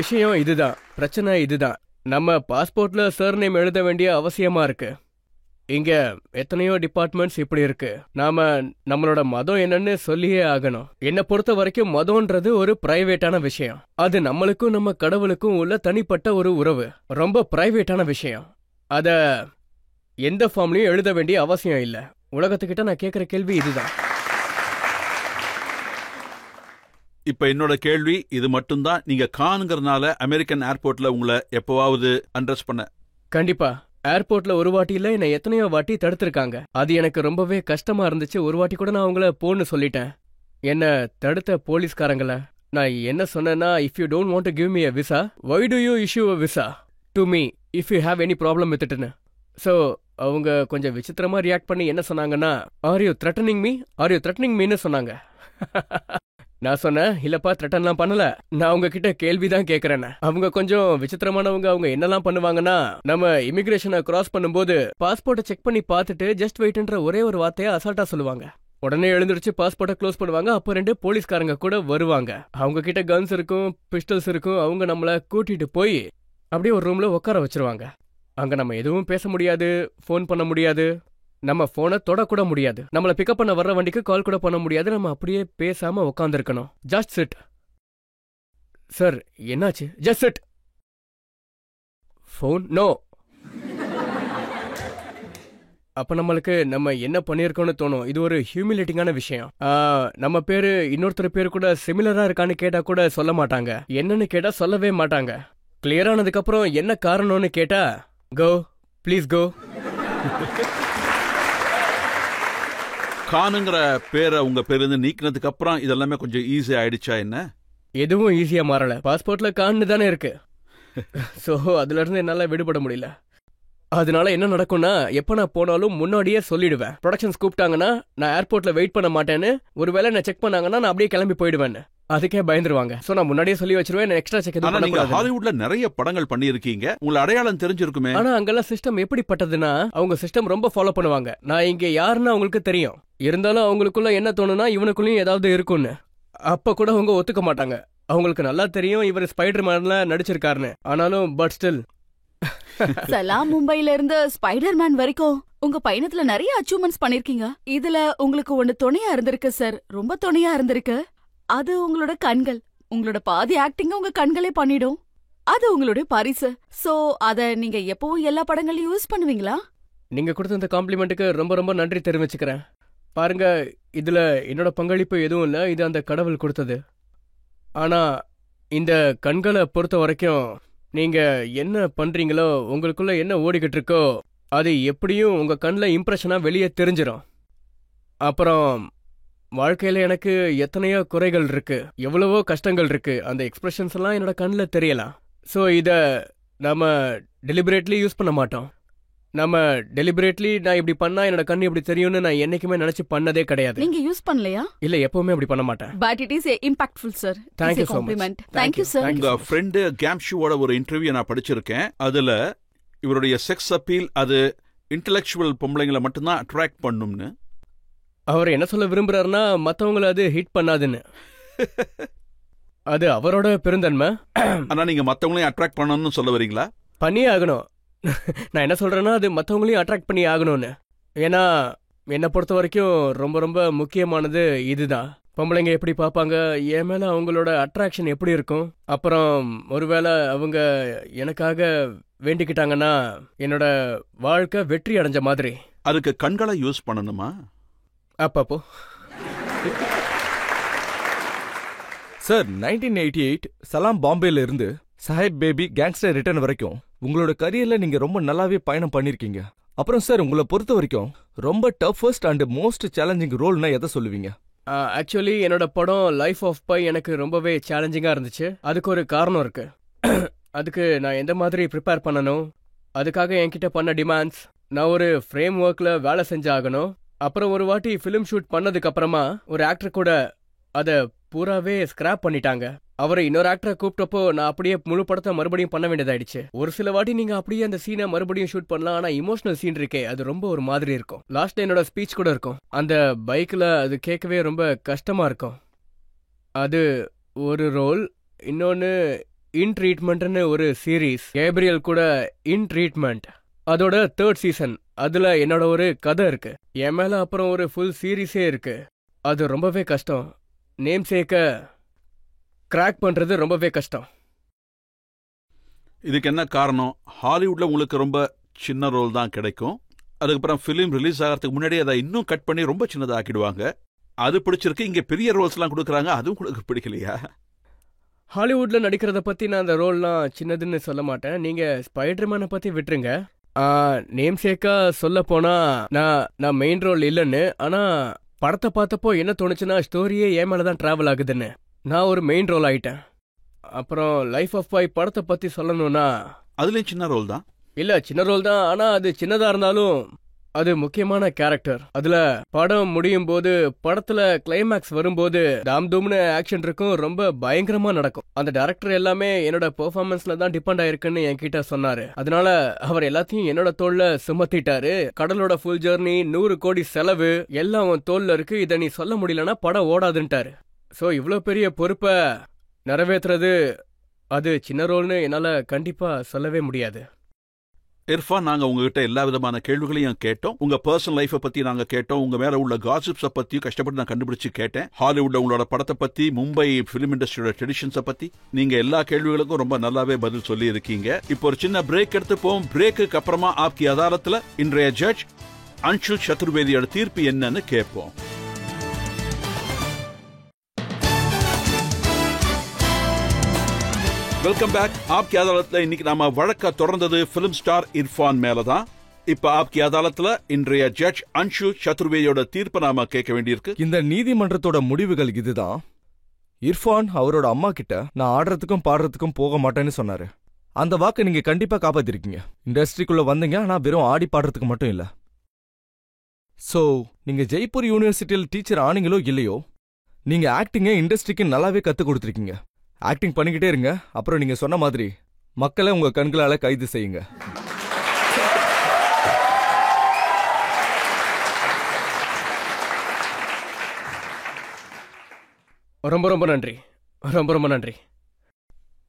விஷயம் இதுதான், பிரச்சனை இதுதான். நம்ம பாஸ்போர்ட்ல சர்நேம் எழுத வேண்டிய அவசியமா இருக்கு. இங்க எத்தனையோ டிபார்ட்மெண்ட்ஸ் இப்படி இருக்கு. நம்மளோட மதம் என்னன்னு சொல்லியே ஆகணும். என்ன பொறுத்த வரைக்கும் மதம்ன்றது ஒரு பிரைவேட்டான விஷயம். அது நம்மளுக்கும் நம்ம கடவுளுக்கும் உள்ள தனிப்பட்ட ஒரு உறவு. ரொம்ப பிரைவேட்டான விஷயம். அத எந்த ஃபார்ம்லயும் எழுத வேண்டிய அவசியம் இல்ல. உலகத்துக்கிட்ட நான் கேட்கிற கேள்வி இதுதான். இப்ப என்னோட கேள்வி இது மட்டும்தான். நீங்க கான்ங்கிறதுனால அமெரிக்கன் ஏர்போர்ட்ல உங்களை எப்பவாவது அண்ட்ரஸ் பண்ண? கண்டிப்பா. ஏர்போர்ட்ல ஒரு வாட்டி இல்ல என்னை எத்தனையோ வாட்டி தடுத்திருக்காங்க. அது எனக்கு ரொம்பவே கஷ்டமா இருந்துச்சு. ஒரு வாட்டி கூட நான் அவங்கள போன்னு சொல்லிட்டேன். என்ன தடுத்த போலீஸ்காரங்கள நான் என்ன சொன்னேன்னா, if you don't want to give me a visa, why do you issue a visa to me if you have any problem with it? So அவங்க கொஞ்சம் விசித்திரமா ரியாக்ட் பண்ணி என்ன சொன்னாங்கன்னா, ஆர் யூ த்ரெட்டனிங் மீன்னு சொன்னாங்க. நான் சொன்னேன், இல்லப்பா த்ரெட்டன்லாம் பண்ணல, நான் அவங்க கிட்ட கேள்விதான் கேட்கறேன். அவங்க கொஞ்சம் விசித்திரமானவங்க. அவங்க என்னெல்லாம் பண்ணுவாங்கன்னா, நம்ம இமிகிரேஷனை கிராஸ் பண்ணும்போது பாஸ்போர்ட்டை செக் பண்ணி பார்த்துட்டு ஜஸ்ட் வெயிட்ன்ற ஒரே ஒரு வார்த்தையை அசால்ட்டா சொல்லுவாங்க. உடனே எழுந்திருச்சு பாஸ்போர்ட்டை க்ளோஸ் பண்ணுவாங்க. அப்போ 2 போலீஸ்காரங்க கூட வருவாங்க. அவங்க கிட்ட கன்ஸ் இருக்கும், பிஸ்டல்ஸ் இருக்கும். அவங்க நம்மள கூட்டிட்டு போய் அப்படியே ஒரு ரூம்ல உட்கார வச்சிருவாங்க. அங்க நம்ம எதுவும் பேச முடியாது, ஃபோன் பண்ண முடியாது, நம்ம போனை தொடக்கூட முடியாது, நம்மள பிக்கப் பண்ண வர்ற வண்டிக்கு கால் கூட பண்ண முடியாது. நம்ம அப்படியே பேசாம உட்காந்துருக்கணும். Just sit. சார் என்னாச்சு? Just sit. Phone no. அப்ப நம்மளுக்கு நம்ம என்ன பண்ணிருக்கோம்னு தோணும். இது ஒரு ஹியூமிலேட்டிங்கான விஷயம். நம்ம பேரு இன்னொருத்தர் பேரு கூட சிமிலரா இருக்கான்னு கேட்டா கூட சொல்ல மாட்டாங்க. என்னன்னு கேட்டா சொல்லவே மாட்டாங்க. கிளியர் ஆனதுக்கு அப்புறம் என்ன காரணம்னு கேட்டா, கோ ப்ளீஸ் கோ. கானுங்கிற பேரை உங்க பேருந்து நீக்கினதுக்கு அப்புறம் இதெல்லாமே கொஞ்சம் ஈஸி ஆயிடுச்சா? என்ன எதுவும் ஈஸியா மாறல. பாஸ்போர்ட்ல கான்னு தானே இருக்கு. சோ அதுல இருந்து என்னால விடுபட முடியல. அதனால என்ன நடக்கும்னா, எப்ப நான் போனாலும் முன்னாடியே சொல்லிடுவேன். ப்ரொடக்ஷன்ஸ் கூப்பிட்டாங்கன்னா நான் ஏர்போர்ட்ல வெயிட் பண்ண மாட்டேன்னு. ஒருவேளை என்ன செக் பண்ணாங்கன்னா நான் அப்படியே கிளம்பி போயிடுவேன். அதுக்கே பயந்துருவாங்க. சோ நான் முன்னாடியே சொல்லி வச்சிருவேன். எக்ஸ்ட்ரா செக் எதுவும் பண்ண கூடாது. ஹாலிவுட்ல நிறைய படங்கள் பண்ணியிருக்கீங்க, உங்க அடையாளம் தெரிஞ்சிருக்குமே. ஆனா அங்கெல்லாம் சிஸ்டம் எப்படிப்பட்டதுன்னா, அவங்க சிஸ்டம் ரொம்ப ஃபாலோ பண்ணுவாங்க. நான் இங்க யாருன்னு அவங்களுக்கு தெரியும். இருந்தாலும் அவங்களுக்குள்ள என்ன தோணுனா, இவனுக்குள்ளயும் ஏதாவது இருக்கும்னு. அப்ப கூட அவங்க ஒத்துக்க மாட்டாங்க. அவங்களுக்கு நல்லா தெரியும் இவர் ஸ்பைடர் மேன்ல நடிச்சிருக்காருன்னு. ஆனாலும் பட் ஸ்டில். சலாம் மும்பைல இருந்து ஸ்பைடர் மேன் வரைக்கும் உங்க பயணத்துல நிறைய அச்சீவ்மெண்ட்ஸ் பண்ணிருக்கீங்க. இதுல உங்களுக்கு ஒண்ணு துணையா இருந்திருக்கு சார், ரொம்ப துணையா இருந்திருக்கு. அது உங்களோட கண்கள். உங்களோட பாதி ஆக்டிங்க உங்க கண்களே பண்ணிடும். அது உங்களுடைய பரிசு. சோ அத நீங்க எப்பவும் எல்லா படங்களையும் யூஸ் பண்ணுவீங்களா? நீங்க கொடுத்த இந்த காம்ப்ளிமெண்ட்டுக்கு ரொம்ப ரொம்ப நன்றி தெரிவிச்சுக்கிறேன். பாருங்க, இதுல என்னோட பங்களிப்பு எதுவும் இல்ல. இது அந்த கடவுள் கொடுத்தது. ஆனா இந்த கண்களை பொறுத்த வரைக்கும் நீங்க என்ன பண்றீங்களோ, உங்களுக்குள்ள என்ன ஓடிக்கிட்டு இருக்கோ, அது எப்படியும் உங்க கண்ணில் இம்ப்ரெஷனா வெளியே தெரிஞ்சிடும். அப்புறம் வாழ்க்கையில எனக்கு எத்தனையோ குறைகள் இருக்கு, எவ்வளவோ கஷ்டங்கள் இருக்கு. அந்த எக்ஸ்பிரஷன்ஸ் எல்லாம் என்னோட கண்ணில் தெரியலாம். ஸோ இத நம்ம டெலிபரேட்லி யூஸ் பண்ண மாட்டோம். நம்ம டெலிபரேட்லி நான் இப்படி பண்ணா என்னோட கண்ணு இப்படி தெரியும்னு நான் என்னைக்குமே நினைச்சு பண்ணதே கிடையாது. நீங்க யூஸ் பண்ணலையா? இல்ல, எப்பவுமே அப்படி பண்ண மாட்டேன். But it is impactful sir. Thank you so much. Thank you sir. உங்க ஃப்ரெண்டு கேம்ஷுவோட ஒரு இன்டர்வியூ நான் படிச்சிருக்கேன். அதுல இவருடைய செக்ஸ் அப்பீல் அது இன்டெலெக்சுவல் பொம்பளைங்களை மட்டும்தான் அட்ராக்ட் பண்ணும்னு. அவர் என்ன சொல்ல விரும்புறாருன்னா, மத்தவங்களை அது ஹிட் பண்ணாதுன்னு. அது அவரோட பெருந்தன்மை. ஆனா நீங்க மத்தவங்களையும் அட்ராக்ட் பண்ணணும்னு சொல்ல வரீங்களா? பண்ணியே ஆகணும். நான் என்ன சொல்றேன்னா, அது மற்றவங்களையும் அட்ராக்ட் பண்ணி ஆகணும்னு. ஏன்னா என்னை பொறுத்த வரைக்கும் ரொம்ப ரொம்ப முக்கியமானது இதுதான். பொம்பளைங்க எப்படி பார்ப்பாங்க, என் மேல அவங்களோட அட்ராக்ஷன் எப்படி இருக்கும். அப்புறம் ஒருவேளை அவங்க எனக்காக வேண்டிக்கிட்டாங்கன்னா என்னோட வாழ்க்கை வெற்றி அடைஞ்ச மாதிரி. அதுக்கு கண்களை யூஸ் பண்ணணுமா? அப்பப்போ. சார், 1988 சலாம் பாம்பேல இருந்து சாஹிப் பேபி கேங்ஸ்டர் ரிட்டர்ன் வரைக்கும் உங்களோட கரியர்ல நீங்க ரொம்ப நல்லாவே பயணம் பண்ணிருக்கீங்க. அப்புறம் சார், உங்களை பொறுத்த வரைக்கும் ரொம்ப டஃபஸ்ட் அண்ட் மோஸ்ட் சேலஞ்சிங் ரோல்னா எதை சொல்லுவீங்க? ஆக்சுவலி என்னோட படம் லைஃப் ஆஃப் பை எனக்கு ரொம்பவே சேலஞ்சிங்கா இருந்துச்சு. அதுக்கு ஒரு காரணம் இருக்கு. அதுக்கு நான் எந்த மாதிரி ப்ரிப்பேர் பண்ணணும், அதுக்காக என்கிட்ட பண்ண டிமாண்ட்ஸ், நான் ஒரு ஃப்ரேம் ஒர்க்ல வேலை செஞ்சாகணும். அப்புறம் ஒரு வாட்டி ஃபிலிம் ஷூட் பண்ணதுக்கு அப்புறமா ஒரு ஆக்டர் கூட அதை பூராவே ஸ்கிராப் பண்ணிட்டாங்க. அவரை இன்னொரு ஆக்டரை கூப்பிட்டப்போ நான் அப்படியே முழு படத்தை மறுபடியும் பண்ண வேண்டியதாயிடுச்சு. ஒரு சில வாட்டி நீங்க அப்படியே அந்த சீனை மறுபடியும் ஷூட் பண்ணலாம், ஆனா இமோஷனல் சீன் இருக்கே, அது ரொம்ப ஒரு மாதிரி இருக்கும். லாஸ்ட்ல என்னோட ஸ்பீச் கூட இருக்கும் அந்த பைக்ல. அது கேட்கவே ரொம்ப கஷ்டமா இருக்கும். அது ஒரு ரோல். இன்னொன்னு இன் ட்ரீட்மெண்ட்னு ஒரு சீரீஸ், கேப்ரியல் கூட இன் ட்ரீட்மெண்ட், அதோட 3rd சீசன். அதுல என்னோட ஒரு கதை இருக்கு. என் மேல அப்புறம் ஒரு ஃபுல் சீரீஸே இருக்கு. அது ரொம்பவே கஷ்டம். நேம் சேக்க கிராக் பண்றது ரொம்பவே கஷ்டம். இதுக்கு என்ன காரணம்? ஹாலிவுட்ல உங்களுக்கு ரொம்ப சின்ன ரோல் தான் கிடைக்கும். அதுக்கப்புறம் ஃபிலிம் ரிலீஸ் ஆகிறதுக்கு முன்னாடி அதை இன்னும் கட் பண்ணி ரொம்ப சின்னதாக ஆக்கிடுவாங்க. அது பிடிச்சிருக்கு. இங்க பெரிய ரோல்ஸ்லாம் கொடுக்குறாங்க, அதுவும் உங்களுக்கு பிடிக்கலையா? ஹாலிவுட்ல நடிக்கிறத பத்தி நான் அந்த ரோல்லாம் சின்னதுன்னு சொல்ல மாட்டேன். நீங்க ஸ்பைடர்மேனை பத்தி விட்டுருங்க. நேம் சேக்கா சொல்ல போனா நான் மெயின் ரோல் இல்லைன்னு. ஆனா படத்தை பார்த்தப்போ என்ன தோணுச்சுன்னா ஸ்டோரியே என் மேலதான் டிராவல் ஆகுதுன்னு. நான் ஒரு மெயின் ரோல் ஆயிட்டேன். அப்புறம் லைஃப் ஆஃப் பாய் படத்தை பத்தி சொல்லணும்னா அதுலயும் சின்ன ரோல் தான். இல்ல சின்ன ரோல் தான், ஆனா அது சின்னதா இருந்தாலும் அது முக்கியமான கேரக்டர். அதுல படம் முடியும் போது படத்துல கிளைமேக்ஸ் வரும்போது தாம் தூம்னு ஆக்ஷன் இருக்கும், ரொம்ப பயங்கரமா நடக்கும். அந்த டைரக்டர் எல்லாமே என்னோட பெர்ஃபார்மன்ஸ்ல தான் டிபெண்ட் ஆயிருக்குன்னு என்கிட்ட சொன்னாரு. அதனால அவர் எல்லாத்தையும் என்னோட தோல்ல சுமத்திட்டாரு. கடலோட ஃபுல் ஜர்னி, 100 கோடி செலவு எல்லாம் உன் தோல்ல இருக்கு, இதை நீ சொல்ல முடியலன்னா படம் ஓடாதுன்ட்டாரு. சோ இவ்ளோ பெரிய பொறுப்பை நிறைவேற்றுறது அது சின்ன ரோல்னு என்னால கண்டிப்பா சொல்லவே முடியாது. இர்ஃபான், நாங்க உங்ககிட்ட எல்லா விதமான கேள்விகளையும் கேட்டோம். உங்க பர்சனல் லைஃபை பத்தி நாங்க கேட்டோம். உங்க மேல உள்ள காசிப்ஸை பத்தியும் கஷ்டப்பட்டு நான் கண்டுபிடிச்சு கேட்டேன். ஹாலிவுட்ல உங்களோட படத்தை பத்தி, மும்பை பிலிம் இண்டஸ்ட்ரியோட ட்ரெடிஷன்ஸை பத்தி நீங்க எல்லா கேள்விகளுக்கும் ரொம்ப நல்லாவே பதில் சொல்லி இருக்கீங்க. இப்போ ஒரு சின்ன பிரேக் எடுத்துப்போம். பிரேக்குக்கு அப்புறமா ஆப்கி அதாலத்துல இன்றைய ஜட்ஜ் அன்ஷுல் சதுர்வேதியோட தீர்ப்பு என்னன்னு கேட்போம். Welcome back. ஆப்கி அதாலத்துல இன்னைக்கு நாம வழக்க தொடர்ந்தது பிலிம் ஸ்டார் இர்ஃபான் மேலதான். இப்ப ஆப்கி அதாலத்துல இன்றைய ஜட்ஜ் அன்ஷு சதுர்வேதியோட தீர்ப்பை நாம கேட்க வேண்டியிருக்கு. இந்த நீதிமன்றத்தோட முடிவுகள் இதுதான். இர்ஃபான் அவரோட அம்மா கிட்ட நான் ஆடுறதுக்கும் பாடுறதுக்கும் போக மாட்டேன்னு சொன்னாரு. அந்த வாக்கு நீங்க கண்டிப்பா காப்பாத்திருக்கீங்க. இண்டஸ்ட்ரிக்குள்ள வந்தீங்க, ஆனா வெறும் ஆடி பாடுறதுக்கு மட்டும் இல்ல. சோ நீங்க ஜெய்ப்பூர் யூனிவர்சிட்டியில் டீச்சர் ஆனீங்களோ இல்லையோ, நீங்க ஆக்டிங்க இண்டஸ்ட்ரிக்கு நல்லாவே கத்து கொடுத்துருக்கீங்க. ஆக்டிங் பண்ணிக்கிட்டே இருங்க. அப்புறம் நீங்க சொன்ன மாதிரி மக்களை உங்க கண்களால கைது செய்யுங்க. ரொம்ப ரொம்ப நன்றி, ரொம்ப ரொம்ப நன்றி.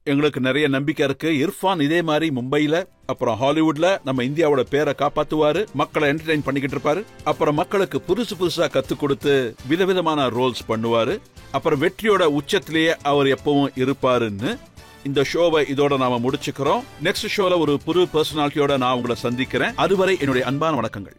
எங்களுக்கு நிறைய நம்பிக்கை இருக்கு. இர்ஃபான் இதே மாதிரி மும்பைல அப்புறம் ஹாலிவுட்ல நம்ம இந்தியாவோட பேரை காப்பாத்துவாரு, மக்களை என்டர்டெயின் பண்ணிக்கிட்டு இருப்பாரு. அப்புறம் மக்களுக்கு புதுசா கத்து கொடுத்து விதவிதமான ரோல்ஸ் பண்ணுவாரு. அப்புறம் வெற்றியோட உச்சத்திலேயே அவர் எப்பவும் இருப்பாருன்னு இந்த ஷோவை இதோட நாம முடிச்சுக்கிறோம். நெக்ஸ்ட் ஷோல ஒரு புது பர்சனாலிட்டியோட நான் உங்களை சந்திக்கிறேன். அதுவரை என்னுடைய அன்பான வணக்கங்கள்.